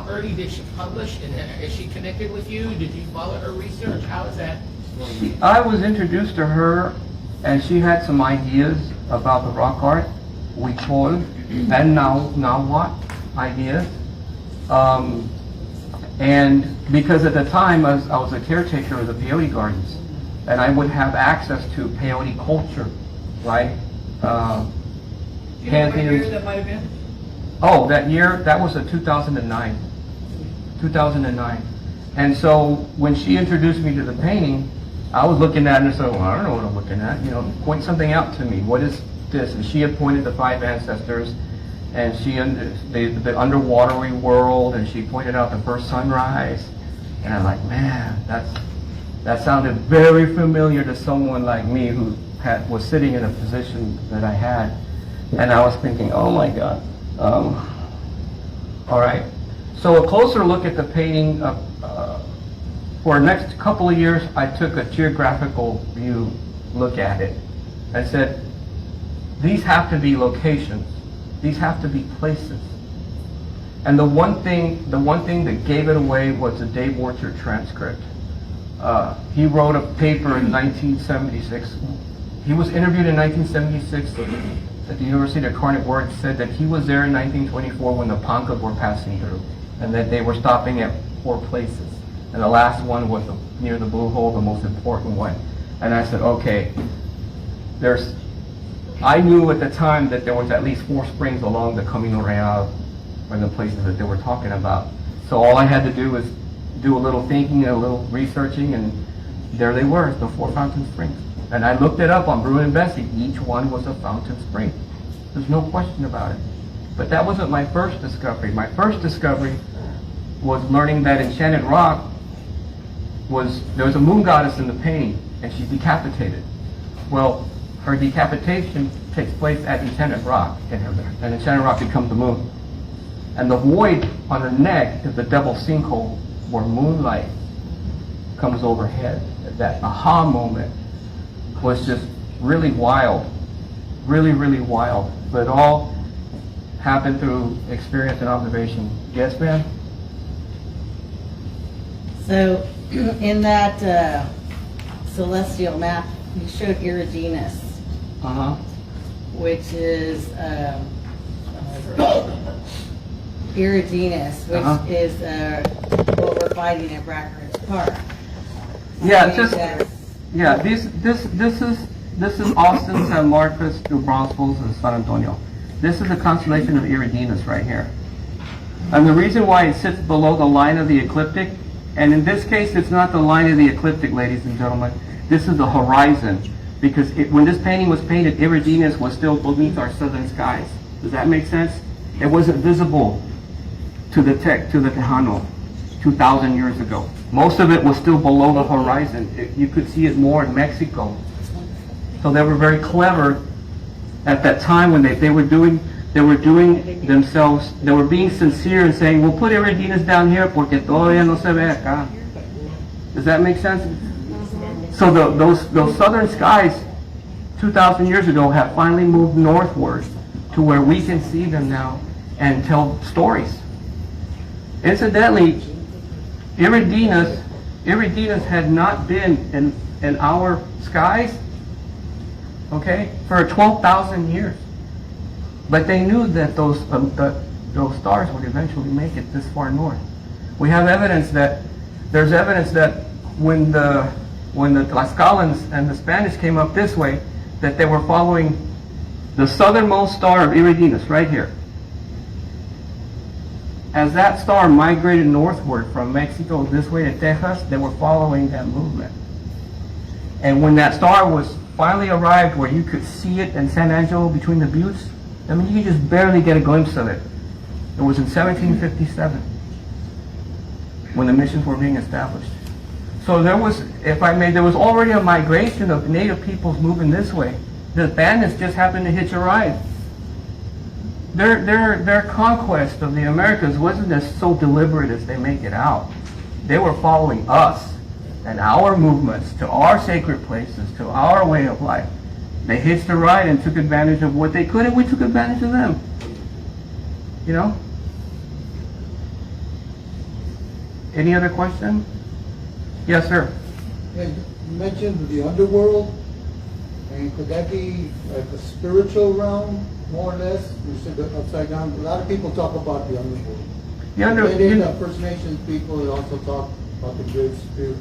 early did she publish, and is she connected with you? Did you follow her research? How is that? I was introduced to her, and she had some ideas about the rock art. We told, and now what ideas? And because at the time I was a caretaker of the peyote gardens, and I would have access to peyote culture, right? Do you know what year Pantheons. that might have been? Oh, that year, that was a 2009. 2009. And so when she introduced me to the painting, I was looking at it and said, well, I don't know what I'm looking at. You know, point something out to me. What is this? And she had pointed the 5 ancestors, and the underwatery world, and she pointed out the first sunrise. And I'm like, man, that sounded very familiar to someone like me who was sitting in a position that I had. And I was thinking, oh my God. All right. So a closer look at the painting. For the next couple of years, I took a geographical view look at it. I said, these have to be locations. These have to be places. And the one thing that gave it away was the Dave Worcher transcript. He wrote a paper in 1976. He was interviewed in 1976 at the University of Carnegie, where it said that he was there in 1924 when the Ponca were passing through, and that they were stopping at 4 places. And the last one was near the Blue Hole, the most important one. And I said, okay, I knew at the time that there was at least 4 springs along the Camino Real, or the places that they were talking about. So all I had to do was do a little thinking and a little researching, and there they were, the 4 fountain springs. And I looked it up on Bruin and Bessie. Each one was a fountain spring. There's no question about it. But that wasn't my first discovery. My first discovery was learning that Enchanted Rock there was a moon goddess in the painting, and she's decapitated. Well, her decapitation takes place at Enchanted Rock, and Enchanted Rock becomes the moon. And the void on her neck is the devil's sinkhole, where moonlight comes overhead. That aha moment was just really wild, really, really wild. But it all happened through experience and observation. Yes, ma'am? So, in that celestial map, you showed Eridanus, which is Eridanus, which is what we're fighting at Brackridge Park. Yeah, this is Austin, San Marcos, New Braunfels, and San Antonio. This is the constellation of Eridanus right here. And the reason why it sits below the line of the ecliptic, and in this case, it's not the line of the ecliptic, ladies and gentlemen. This is the horizon, because when this painting was painted, Eridanus was still beneath our southern skies. Does that make sense? It wasn't visible to the Tejano 2,000 years ago. Most of it was still below the horizon. You could see it more in Mexico. So they were very clever at that time when they were doing themselves, they were being sincere and saying, we'll put Eridanus down here porque todavía no se ve acá. Does that make sense? So those southern skies 2,000 years ago have finally moved northward to where we can see them now and tell stories. Incidentally, Eridanus had not been in our skies, okay, for 12,000 years. But they knew that those stars would eventually make it this far north. We have evidence that, there's evidence that when the Tlaxcalans and the Spanish came up this way, that they were following the southernmost star of Iridinas, right here. As that star migrated northward from Mexico this way to Texas, they were following that movement. And when that star was finally arrived where you could see it in San Angelo between the buttes, I mean, you could just barely get a glimpse of it. It was in 1757 when the missions were being established. So there was, if I may, there was already a migration of native peoples moving this way. The bandits just happened to hitch a ride. Their conquest of the Americas wasn't as so deliberate as they make it out. They were following us and our movements to our sacred places, to our way of life. They hitched a ride and took advantage of what they could, and we took advantage of them. You know? Any other question? Yes, sir. Yeah, you mentioned the underworld, and could that be like a spiritual realm, more or less? You said the upside down. A lot of people talk about the underworld. The First Nations people they also talk about the Great Spirit.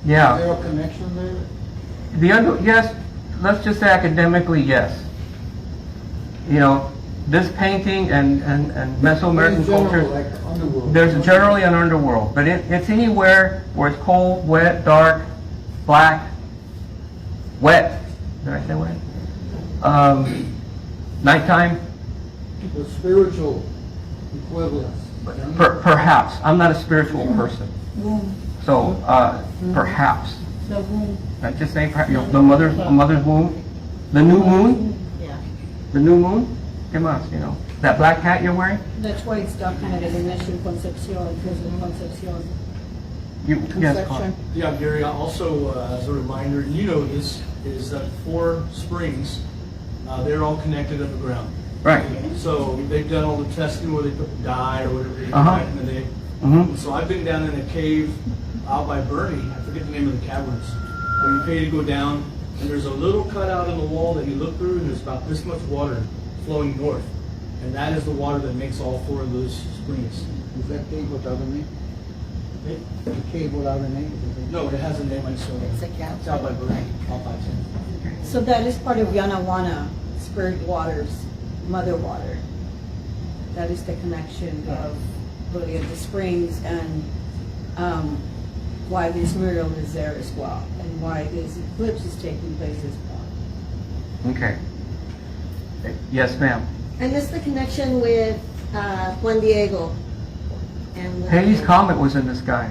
Yeah. Is there a connection there? Yes, let's just say academically, yes. You know, this painting and Mesoamerican culture, like underworld. there's generally an underworld, but it's anywhere where it's cold, wet, dark, black, wet. Did I say wet? Nighttime. The spiritual equivalence. Perhaps. I'm not a spiritual person. So, perhaps. The womb. I just say perhaps, you know, the mother's womb. The new moon. Yeah. The new moon. ¿Qué más? You know, that black hat you're wearing. That's why it's documented in Mission Concepcion, because of Concepcion. Yes, Carl. Yeah, Gary, also as a reminder, and you know this, is that 4 springs, they're all connected underground. Right. So they've done all the testing where they put dye or whatever they did Uh-huh. back in the day. Mm-hmm. So I've been down in a cave out by Bernie, I forget the name of the caverns, where you pay to go down, and there's a little cutout in the wall that you look through, and there's about this much water flowing north. And that is the water that makes all 4 of those springs. Is that cave without a name? The cave without a name? No, it has a name, I saw it. It's a cap. It's out by Bernie, all 5 cents. So that is part of Yanawana, spirit waters, mother water. That is the connection of really of the springs and why this mural is there as well, and why this eclipse is taking place as well. Okay. Yes, ma'am. And that's the connection with Juan Diego. And Halley's Comet was in the sky.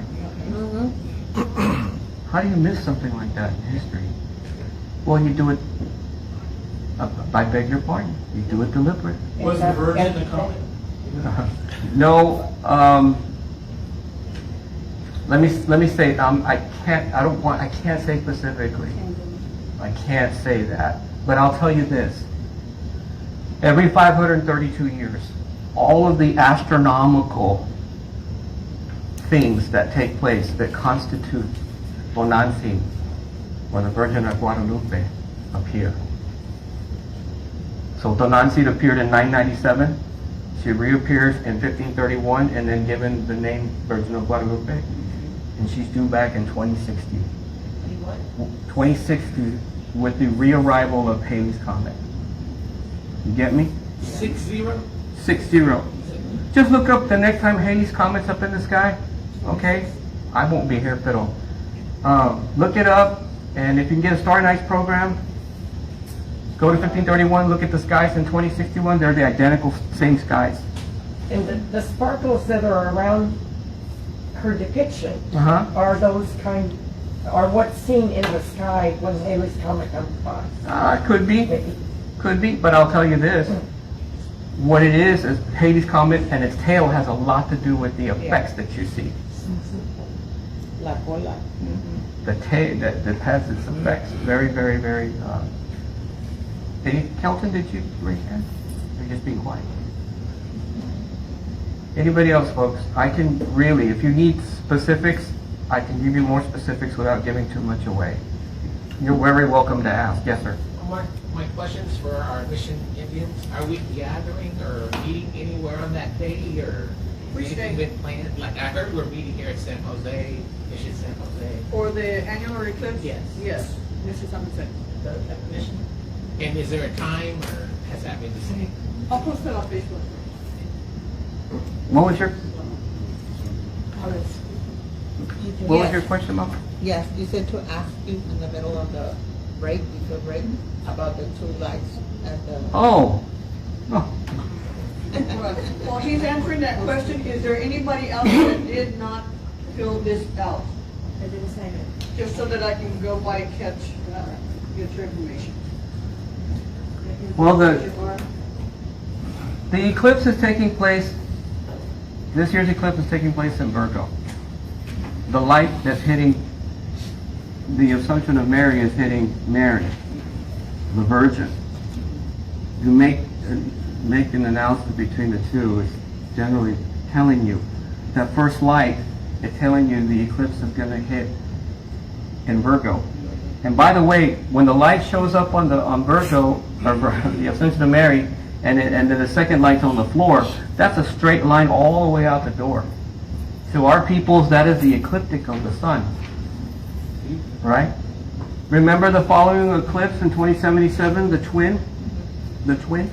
Mhm. How do you miss something like that in history? Well, you do it, I beg your pardon, you do it deliberate. Was the Virgin the comet? No, let me say, I can't say specifically. I can't say that, but I'll tell you this. Every 532 years, all of the astronomical things that take place that constitute Bonanzi or the Virgin of Guadalupe appear. So Bonanzi appeared in 997. She reappears in 1531 and then given the name Virgin of Guadalupe. And she's due back in 2060. 2060 with the rearrival of Halley's Comet. You get me? 60? 60. Just look up the next time Halley's Comet's up in the sky. Okay? I won't be here, pero look it up, and if you can get a Starry Nights program, go to 1531, look at the skies in 2061. They're the identical same skies. And the sparkles that are around her depiction are those are what's seen in the sky when Halley's Comet comes by. Could be, but I'll tell you this. What it is Halley's Comet and its tail has a lot to do with the effects that you see. La cola. The tail that has its effects. Very, very, very. Kelton, did you raise your hand? You're just being quiet. Anybody else, folks? I can really, if you need specifics, I can give you more specifics without giving too much away. You're very welcome to ask. Yes, sir. my questions for our mission Indians, are we gathering or meeting anywhere on that day, or anything been planned? Like, I heard we're meeting here at San Jose, Mission San Jose. For the annular eclipse? Yes. Yes, Mrs. Samuel. The mission? And is there a time, or has that been decided? I'll post that on Facebook. What was your question, Mom? Yes, you said to ask you in the middle of the break, before break, about the 2 lights at the... Oh. While he's answering that question, is there anybody else that did not fill this out? I didn't sign it. Just so that I can go by and catch, get your information. Well, the eclipse is taking place, this year's eclipse is taking place in Virgo. The light that's hitting, the Assumption of Mary is hitting Mary, the Virgin. You make an announcement between the two is generally telling you that first light is telling you the eclipse is going to hit in Virgo. And by the way, when the light shows up on Virgo, or the Assumption of Mary, and then the second light's on the floor, that's a straight line all the way out the door. To our peoples, that is the ecliptic of the sun. Right? Remember the following eclipse in 2077, the twin? The twin?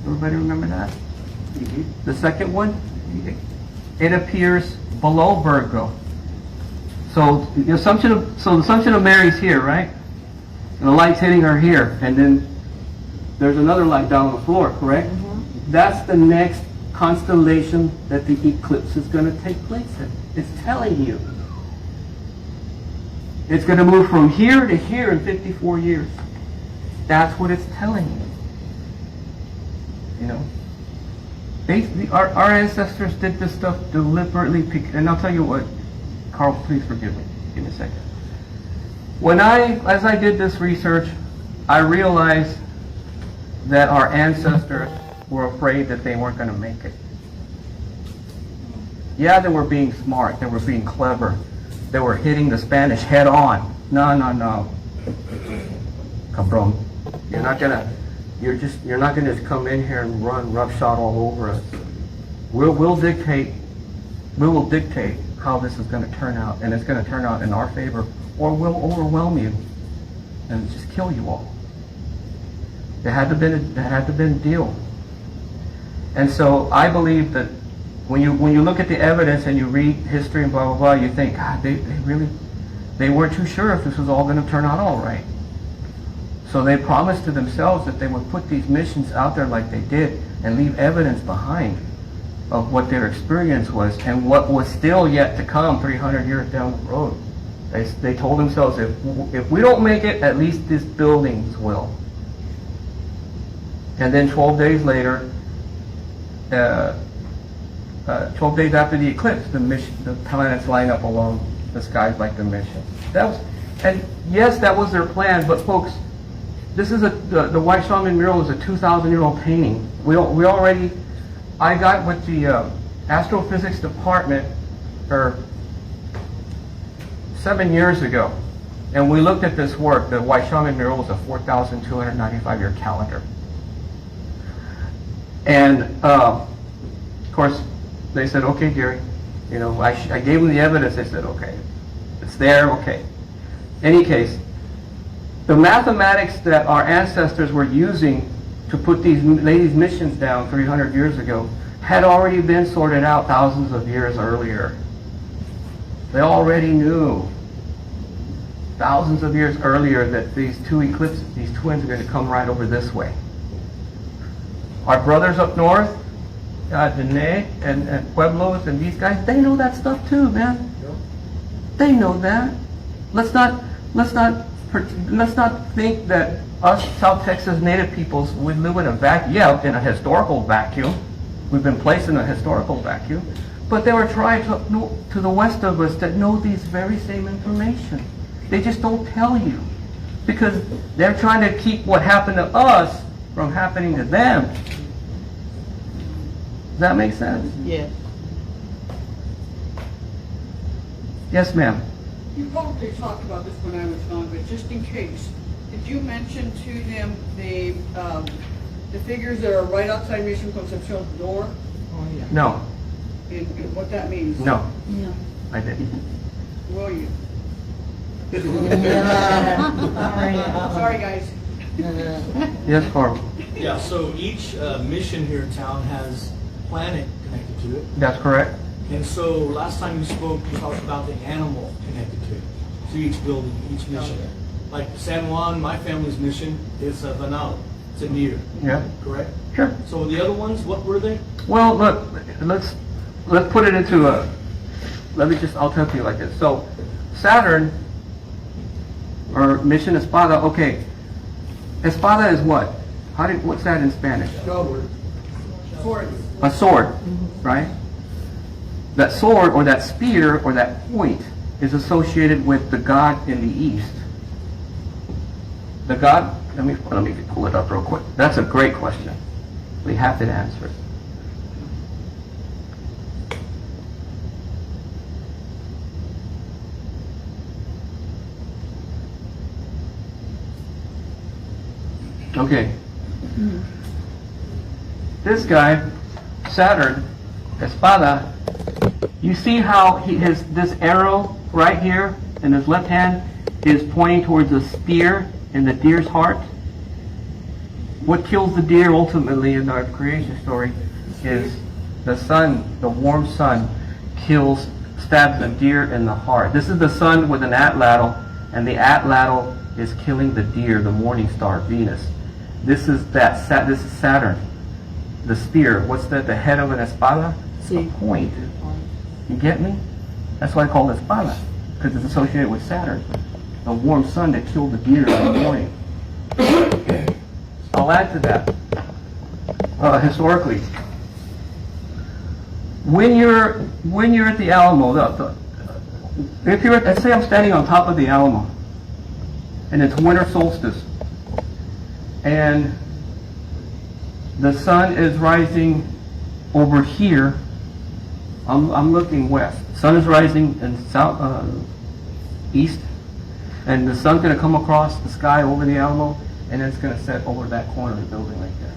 Everybody remember that? The second one? It appears below Virgo. So the Assumption of Mary's here, right? And the light's hitting her here, and then there's another light down on the floor, correct? That's the next constellation that the eclipse is going to take place in. It's telling you. It's going to move from here to here in 54 years. That's what it's telling you. You know? Our ancestors did this stuff deliberately, and I'll tell you what, Carl, please forgive me. Give me a second. As I did this research, I realized that our ancestors were afraid that they weren't going to make it. Yeah, they were being smart. They were being clever. They were hitting the Spanish head on. No. Cabron. You're not gonna just come in here and run roughshod all over us. We will dictate how this is going to turn out, and it's going to turn out in our favor, or we'll overwhelm you and just kill you all. There had to been a deal. And so I believe that when you look at the evidence and you read history and blah blah blah, you think, God, they weren't too sure if this was all going to turn out all right. So they promised to themselves that they would put these missions out there like they did and leave evidence behind of what their experience was and what was still yet to come 300 years down the road. They told themselves, if we don't make it, at least these buildings will. And then 12 days later, 12 days after the eclipse, the planets line up along the skies like the mission. And yes, that was their plan, but folks, this is the White Shaman mural is a 2,000-year-old painting. I got with the astrophysics department 7 years ago, and we looked at this work. The White Shaman mural is a 4,295-year calendar. And of course, they said, okay, Gary, I gave them the evidence. They said, okay, it's there, okay. Any case, the mathematics that our ancestors were using to put these missions down 300 years ago had already been sorted out thousands of years earlier. They already knew thousands of years earlier that these two eclipses, these twins, are going to come right over this way. Our brothers up north, Dene and Pueblos and these guys, they know that stuff too, man. They know that. Let's not think that us South Texas Native peoples would live in a vacuum. Yeah, in a historical vacuum. We've been placed in a historical vacuum. But there are tribes up to the west of us that know these very same information. They just don't tell you. Because they're trying to keep what happened to us from happening to them. Does that make sense? Yes. Yes, ma'am. You probably talked about this when I was gone, but just in case, Did you mention to them the figures that are right outside Mission Concepcion's door? No, And what that means? no, No. I didn't. Will you? Yeah. Sorry, guys. Yes, Carl. Yeah, so each mission here in town has a planet connected to it. That's correct. And so last time you spoke, you talked about the animal connected to it, to each building, each mission. Like San Juan, my family's mission is a venado. It's a deer. Yeah. Correct? Sure. So the other ones, what were they? Well, look, let's put it into a. I'll tell you like this. So, Saturn or Mission Espada. Okay, Espada is what? What's that in Spanish? Sword. A sword, right? That sword or that spear or that point is associated with the god in the east. The god. Let me pull it up real quick. That's a great question. We have to answer it. Okay. This guy, Saturn, Espada, you see how this arrow right here in his left hand is pointing towards the spear in the deer's heart? What kills the deer ultimately in our creation story is the sun, the warm sun, stabs the deer in the heart. This is the sun with an atlatl, and the atlatl is killing the deer, the morning star, Venus. This is Saturn, the spear. What's that? The head of an espada? A point. You get me? That's why I call it espada, because it's associated with Saturn, the warm sun that killed the deer in the morning. Okay. I'll add to that. Historically, when you're at the Alamo, let's say I'm standing on top of the Alamo, and it's winter solstice, and the sun is rising over here. I'm looking west. Sun is rising in east, and the sun's going to come across the sky over the Alamo, and it's going to set over that corner of the building right there.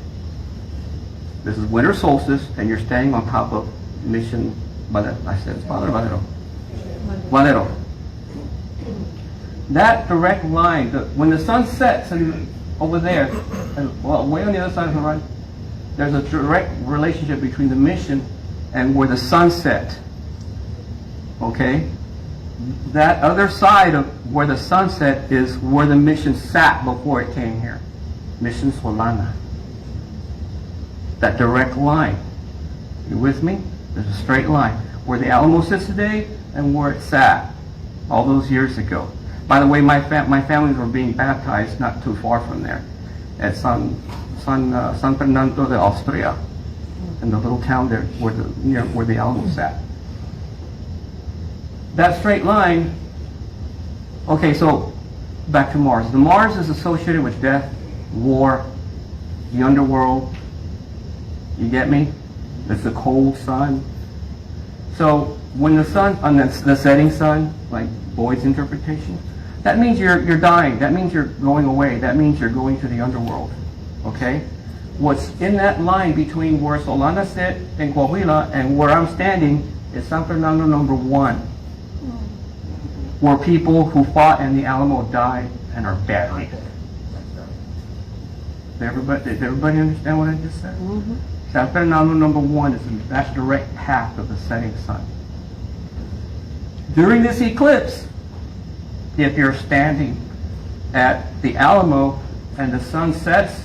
This is winter solstice, and you're standing on top of Mission Valero. I said Father Valero. Valero. That direct line, when the sun sets over there, and way on the other side of the horizon, there's a direct relationship between the mission and where the sun set. Okay? That other side of where the sun set is where the mission sat before it came here. Mission Solana. That direct line. You with me? There's a straight line. Where the Alamo sits today and where it sat all those years ago. By the way, my families were being baptized not too far from there at San Fernando de Austria, in the little town there where the Alamo sat. That straight line. Okay, so back to Mars. The Mars is associated with death, war, the underworld. You get me? It's the cold sun. So when the sun, on the setting sun, like Boyd's interpretation, that means you're dying. That means you're going away. That means you're going to the underworld. Okay? What's in that line between where Solana sit in Coahuila and where I'm standing is San Fernando number 1, where people who fought in the Alamo died and are buried. Did everybody understand what I just said? Mm-hmm. San Fernando number 1 is that direct path of the setting sun. During this eclipse, if you're standing at the Alamo and the sun sets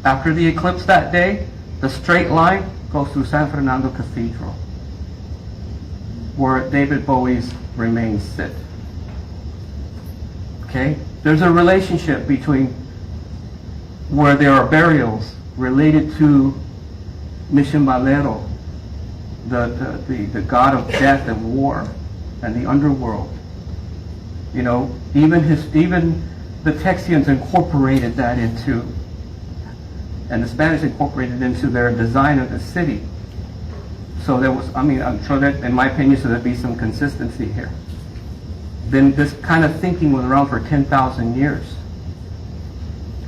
after the eclipse that day, the straight line goes through San Fernando Cathedral, where David Bowie's remains sit. Okay? There's a relationship between where there are burials related to Mission Valero, the god of death and war and the underworld. You know, even the Texians incorporated that into, and the Spanish incorporated into their design of the city. So there was, I'm sure that, in my opinion, so there'd be some consistency here. Then this kind of thinking was around for 10,000 years.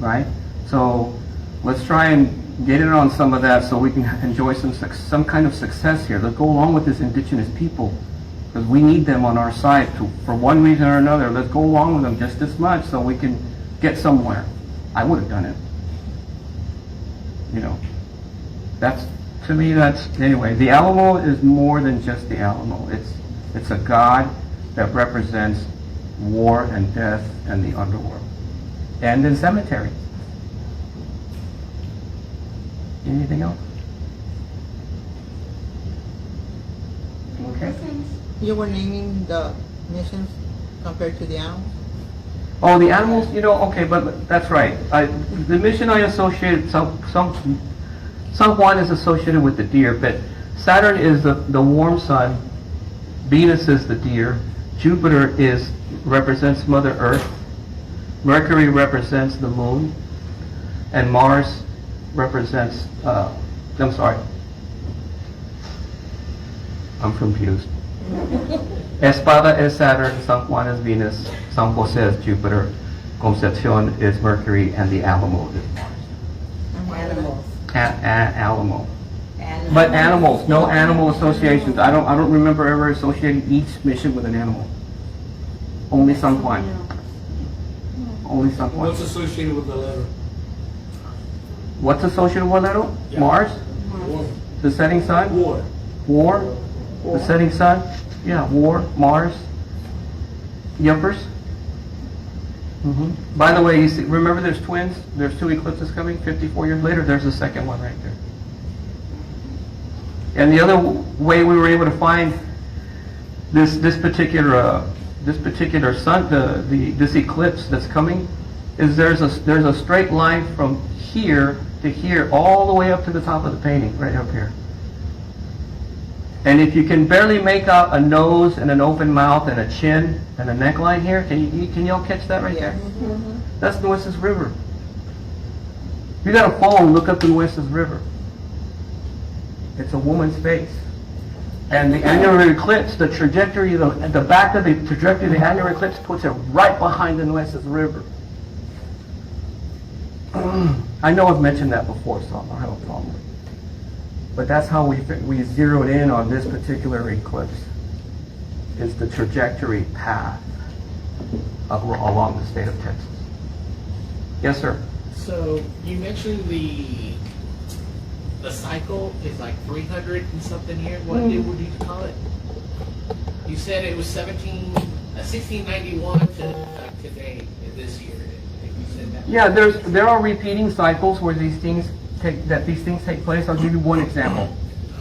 right? So let's try and get in on some of that so we can enjoy some kind of success here. Let's go along with this indigenous people, because we need them on our side for one reason or another. Let's go along with them just as much so we can get somewhere. I would have done it. You know, that's, to me, that's, anyway, the Alamo is more than just the Alamo. It's a god that represents war and death and the underworld. And in cemeteries. Anything else? Okay. You were naming the missions compared to the animals? Oh, the animals, you know, okay, but that's right. The mission I associated, someone is associated with the deer, but Saturn is the warm sun, Venus is the deer, Jupiter represents Mother Earth, Mercury represents the moon, and Mars represents, I'm sorry, I'm confused. Espada is Saturn, San Juan is Venus, San Jose is Jupiter, Concepcion is Mercury, and the Alamo is Mars. Animals. Alamo. But animals, no animal associations. I don't remember ever associating each mission with an animal. Only San Juan. Only San Juan. What's associated with the letter? What's associated with letter? Yeah. Mars? War. The setting sun? War. War? The setting sun? Yeah, war, Mars. Yumpers? By the way, you see, remember there's twins? There's 2 eclipses coming 54 years later. There's the second one right there. And the other way we were able to find this particular sun, this eclipse that's coming, is there's a straight line from here to here, all the way up to the top of the painting, right up here. And if you can barely make out a nose and an open mouth and a chin and a neckline here, can y'all catch that right there? That's Nueces River. You got a phone, look up the Nueces River. It's a woman's face. And the annular eclipse, the trajectory, the back of the trajectory of the annular eclipse puts it right behind the Nueces River. I know I've mentioned that before, so I don't have a problem with it. But that's how we zeroed in on this particular eclipse. Is the trajectory path along the state of Texas. Yes, sir. So you mentioned the cycle is like 300 and something years. What would you call it? You said it was 1691 to today, this year. You said that. Yeah, there are repeating cycles where these things take place. I'll give you one example.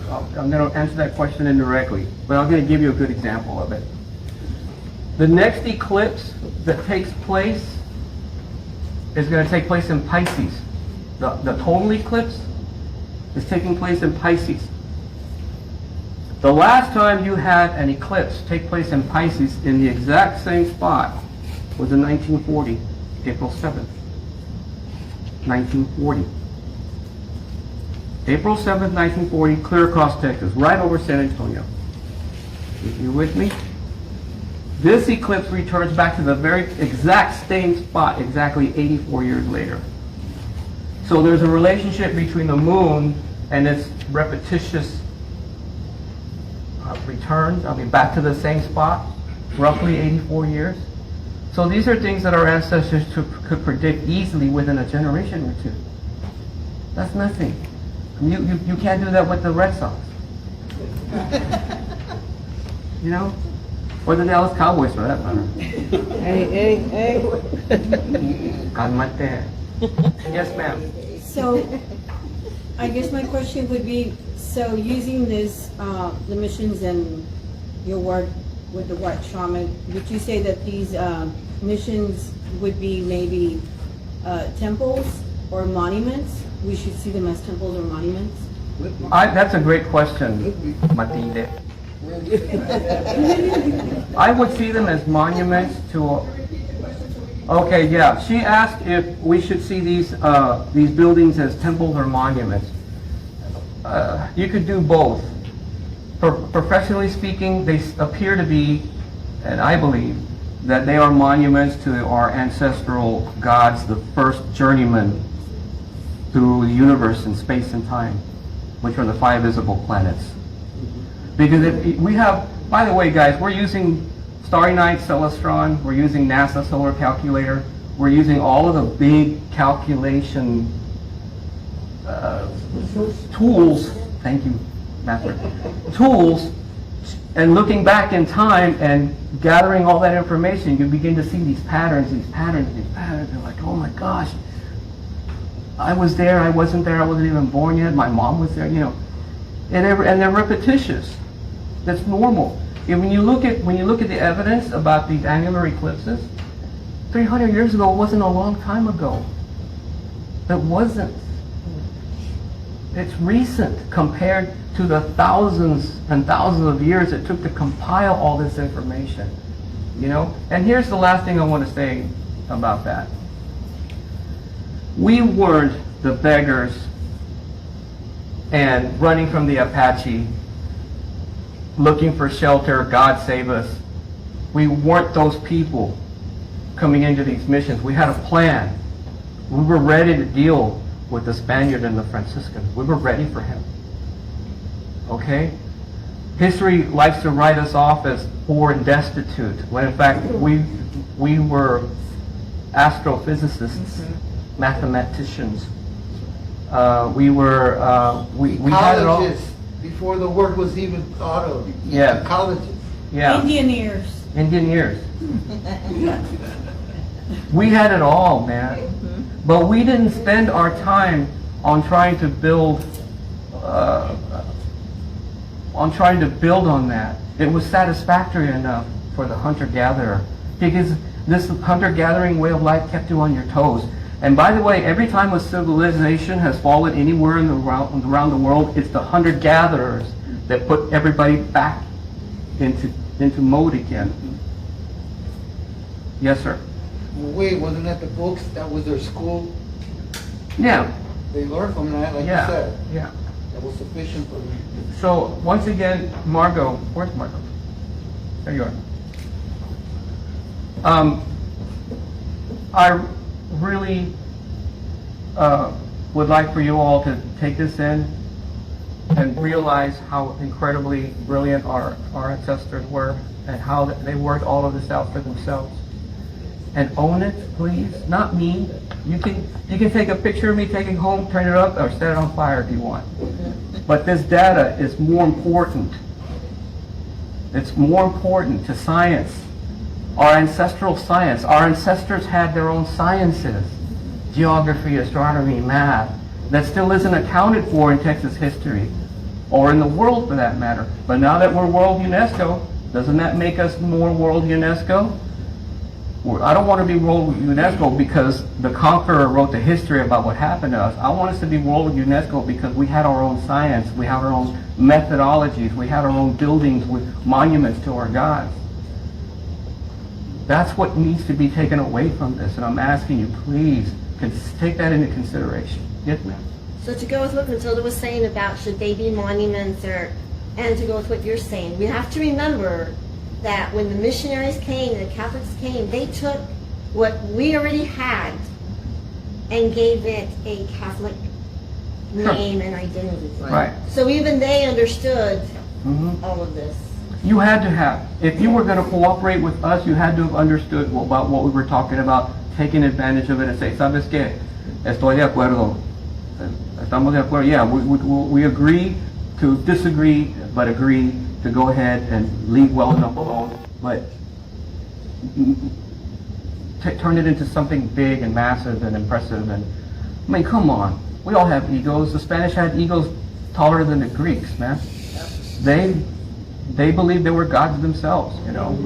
I'm going to answer that question indirectly, but I'm going to give you a good example of it. The next eclipse that takes place is going to take place in Pisces. The total eclipse is taking place in Pisces. The last time you had an eclipse take place in Pisces in the exact same spot was in 1940, April 7th. 1940. April 7th, 1940, clear across Texas, right over San Antonio. You with me? This eclipse returns back to the very exact same spot exactly 84 years later. So there's a relationship between the moon and its repetitious returns, back to the same spot, roughly 84 years. So these are things that our ancestors could predict easily within a generation or two. That's nothing. You can't do that with the Red Sox. You know? Or the Dallas Cowboys for that matter. Hey. Calmate. Yes, ma'am. So, I guess my question would be, so using this, the missions and your work with the white shaman, would you say that these missions would be maybe temples or monuments? We should see them as temples or monuments? That's a great question, Matilde. I would see them as monuments to... Okay, yeah. She asked if we should see these buildings as temples or monuments. You could do both. Professionally speaking, they appear to be, and I believe, that they are monuments to our ancestral gods, the first journeymen through the universe in space and time, which are the 5 visible planets. Because if we have, by the way, guys, we're using Starry Night, Celestron, we're using NASA Solar Calculator, we're using all of the big calculation tools, thank you, Master, tools, and looking back in time and gathering all that information, you begin to see these patterns, You're like, oh my gosh, I was there, I wasn't there, I wasn't even born yet, my mom was there, you know. And they're repetitious. That's normal. And when you look at the evidence about these annular eclipses, 300 years ago wasn't a long time ago. It wasn't. It's recent compared to the thousands and thousands of years it took to compile all this information. You know? And here's the last thing I want to say about that. We weren't the beggars and running from the Apache, looking for shelter, God save us. We weren't those people coming into these missions. We had a plan. We were ready to deal with the Spaniard and the Franciscan. We were ready for him. Okay? History likes to write us off as poor and destitute, when in fact we were astrophysicists, mathematicians. We had it all. Before the word was even thought of. Yeah. Colleges. Yeah. Indian ears. We had it all, man. But we didn't spend our time on trying to build on that. It was satisfactory enough for the hunter-gatherer, because this hunter-gathering way of life kept you on your toes. And by the way, every time a civilization has fallen anywhere around the world, it's the hunter-gatherers that put everybody back into mode again. Yes, sir. Wait, wasn't that the books? That was their school? Yeah. They learned from that, like you said. Yeah. That was sufficient for them. So, once again, Margot, where's Margot? There you are. I really would like for you all to take this in and realize how incredibly brilliant our ancestors were and how they worked all of this out for themselves. And own it, please. Not me. You can take a picture of me taking home, turn it up, or set it on fire if you want. But this data is more important. It's more important to science. Our ancestral science. Our ancestors had their own sciences. Geography, astronomy, math. That still isn't accounted for in Texas history. Or in the world for that matter. But now that we're World UNESCO, doesn't that make us more World UNESCO? I don't want to be World UNESCO because the conqueror wrote the history about what happened to us. I want us to be World UNESCO because we had our own science, we had our own methodologies, we had our own buildings with monuments to our gods. That's what needs to be taken away from this, and I'm asking you, please, take that into consideration. Yes, ma'am. So to go with what Matilda was saying about should they be monuments, and to go with what you're saying, we have to remember that when the missionaries came, the Catholics came, they took what we already had and gave it a Catholic name and identity. Right. So even they understood all of this. You had to have. If you were going to cooperate with us, you had to have understood about what we were talking about, taking advantage of it and say, ¿sabes qué? Estoy de acuerdo. Estamos de acuerdo. Yeah, we agree to disagree, but agree to go ahead and leave well enough alone, but turn it into something big and massive and impressive. And I mean, come on, we all have egos. The Spanish had egos taller than the Greeks, man. They believed they were gods themselves, you know.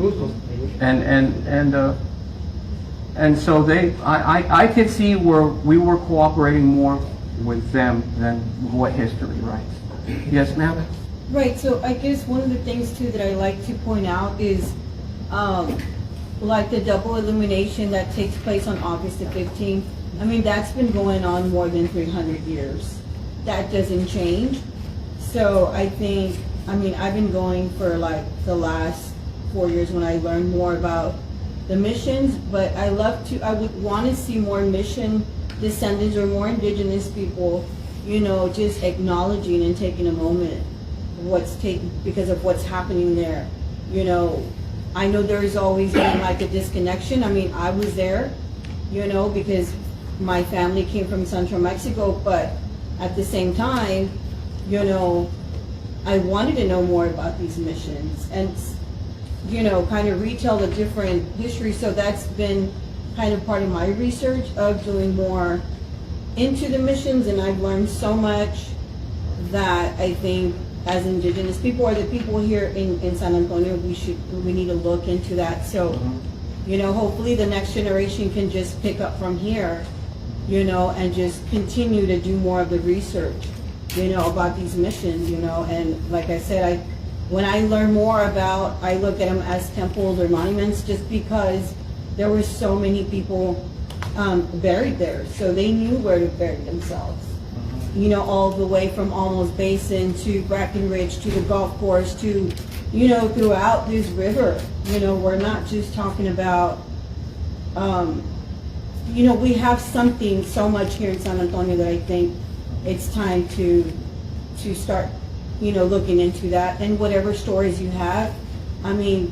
And so I could see where we were cooperating more with them than what history writes. Yes, ma'am. Right, so I guess one of the things too that I like to point out is like the double illumination that takes place on August the 15th. I mean, that's been going on more than 300 years. That doesn't change. So I think, I mean, I've been going for like the last 4 years when I learned more about the missions, but I would want to see more mission descendants or more indigenous people, you know, just acknowledging and taking a moment because of what's happening there. You know, I know there's always been like a disconnection. I mean, I was there, you know, because my family came from Central Mexico, but at the same time, you know, I wanted to know more about these missions and, you know, kind of retell the different histories. So that's been kind of part of my research of doing more into the missions, and I've learned so much that I think as indigenous people or the people here in San Antonio, we need to look into that. So, you know, hopefully the next generation can just pick up from here, you know, and just continue to do more of the research, you know, about these missions, you know. And like I said, when I learn more about, I look at them as temples or monuments just because there were so many people buried there, so they knew where to bury themselves. You know, all the way from Almost Basin to Brackenridge to the golf course to, you know, throughout this river. You know, we're not just talking about, you know, we have something so much here in San Antonio that I think it's time to start, you know, looking into that. And whatever stories you have, I mean,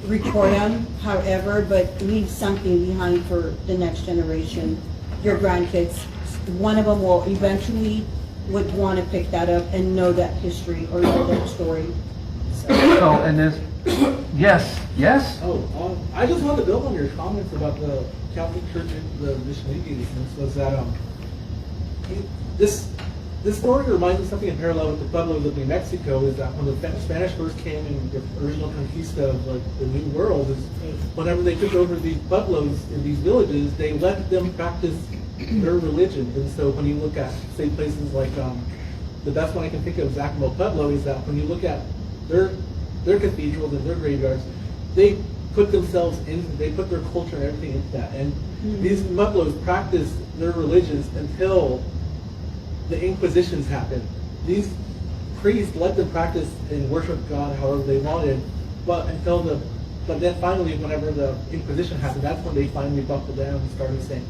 record them, however, but leave something behind for the next generation, your grandkids. One of them will eventually would want to pick that up and know that history or know that story. So and this, yes? Oh, I just wanted to build on your comments about the Catholic Church and the Mission Indians. Was that this story reminds me of something in parallel with the Pueblos of New Mexico. Is that when the Spanish first came in the original conquista of like the New World, is whenever they took over these Pueblos in these villages, they let them practice their religion. And so when you look at, say, places like the best one I can think of is Acapulco Pueblo, is that when you look at their cathedrals and their graveyards, they put themselves in, they put their culture and everything into that. And these Pueblos practice their religions until the Inquisitions happened. These priests let them practice and worship God however they wanted, but then finally, whenever the Inquisition happened, that's when they finally buckled down and started saying,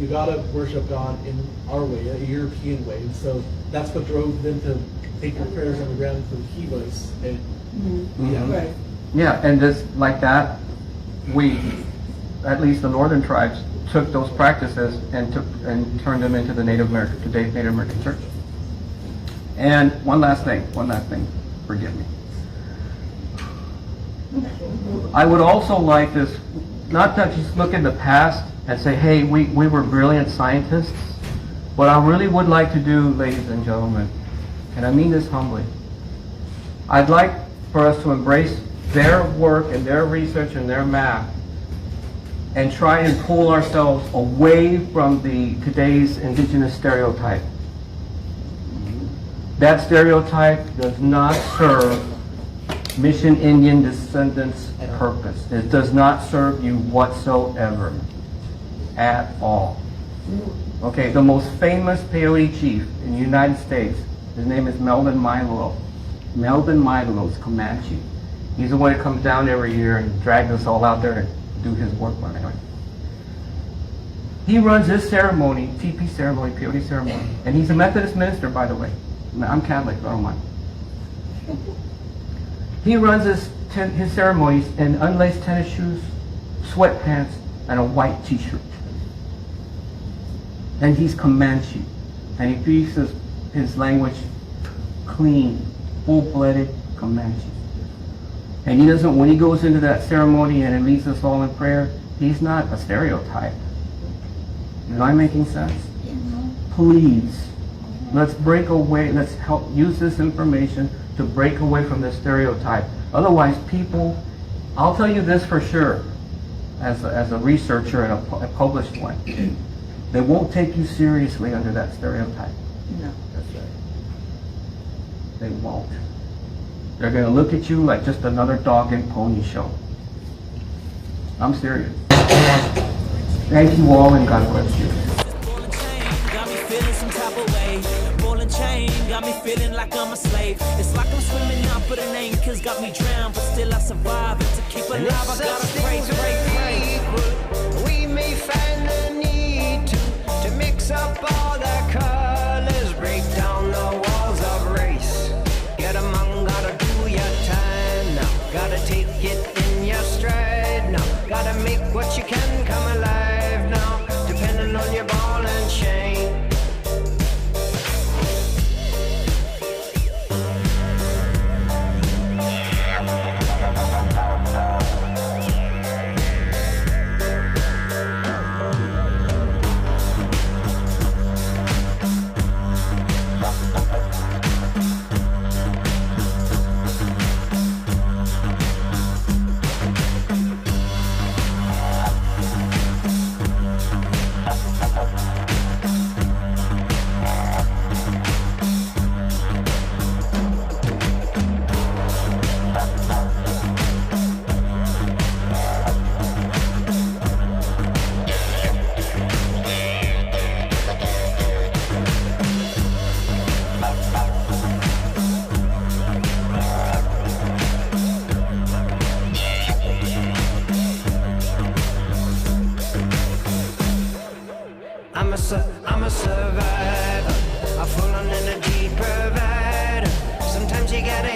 you gotta worship God in our way, a European way. And so that's what drove them to take their prayers on the ground for the Kivas. And right. Yeah, and just like that, we, at least the northern tribes, took those practices and turned them into the Native American, today's Native American church. And one last thing, forgive me. I would also like this, not to just look in the past and say, hey, we were brilliant scientists. What I really would like to do, ladies and gentlemen, and I mean this humbly, I'd like for us to embrace their work and their research and their math and try and pull ourselves away from today's indigenous stereotype. That stereotype does not serve Mission Indian descendants' purpose. It does not serve you whatsoever, at all. Okay, the most famous Paiute chief in the United States, his name is Melvin Milo. Melvin Milo is Comanche. He's the one that comes down every year and drags us all out there and do his work. Anyway, he runs this ceremony, TP ceremony, Paiute ceremony, and he's a Methodist minister, by the way. I'm Catholic, I don't mind. He runs his ceremonies in unlaced tennis shoes, sweatpants, and a white t-shirt. And he's Comanche, and he speaks his language clean, full-blooded Comanche. And he doesn't, when he goes into that ceremony and it leads us all in prayer, he's not a stereotype. Am I making sense? Please, let's break away, let's help use this information to break away from this stereotype. Otherwise, people, I'll tell you this for sure, as a researcher and a published one, they won't take you seriously under that stereotype. No. That's right. They won't. They're going to look at you like just another dog and pony show. I'm serious. Thank you all, and God bless you. Got me feeling some type of way. Ball and chain got me feeling like I'm a slave. It's like I'm swimming up, but an anchor's got me drowned. But still I survive, and to keep alive I gotta pray, pray, pray. We may find the need to mix up all the colors, break down the walls of race. Get among, gotta do your time now. Gotta take it in your stride now. Gotta make what you can come alive now, depending on your ball and chain. I'm a survivor, a full-on energy provider. Sometimes you gotta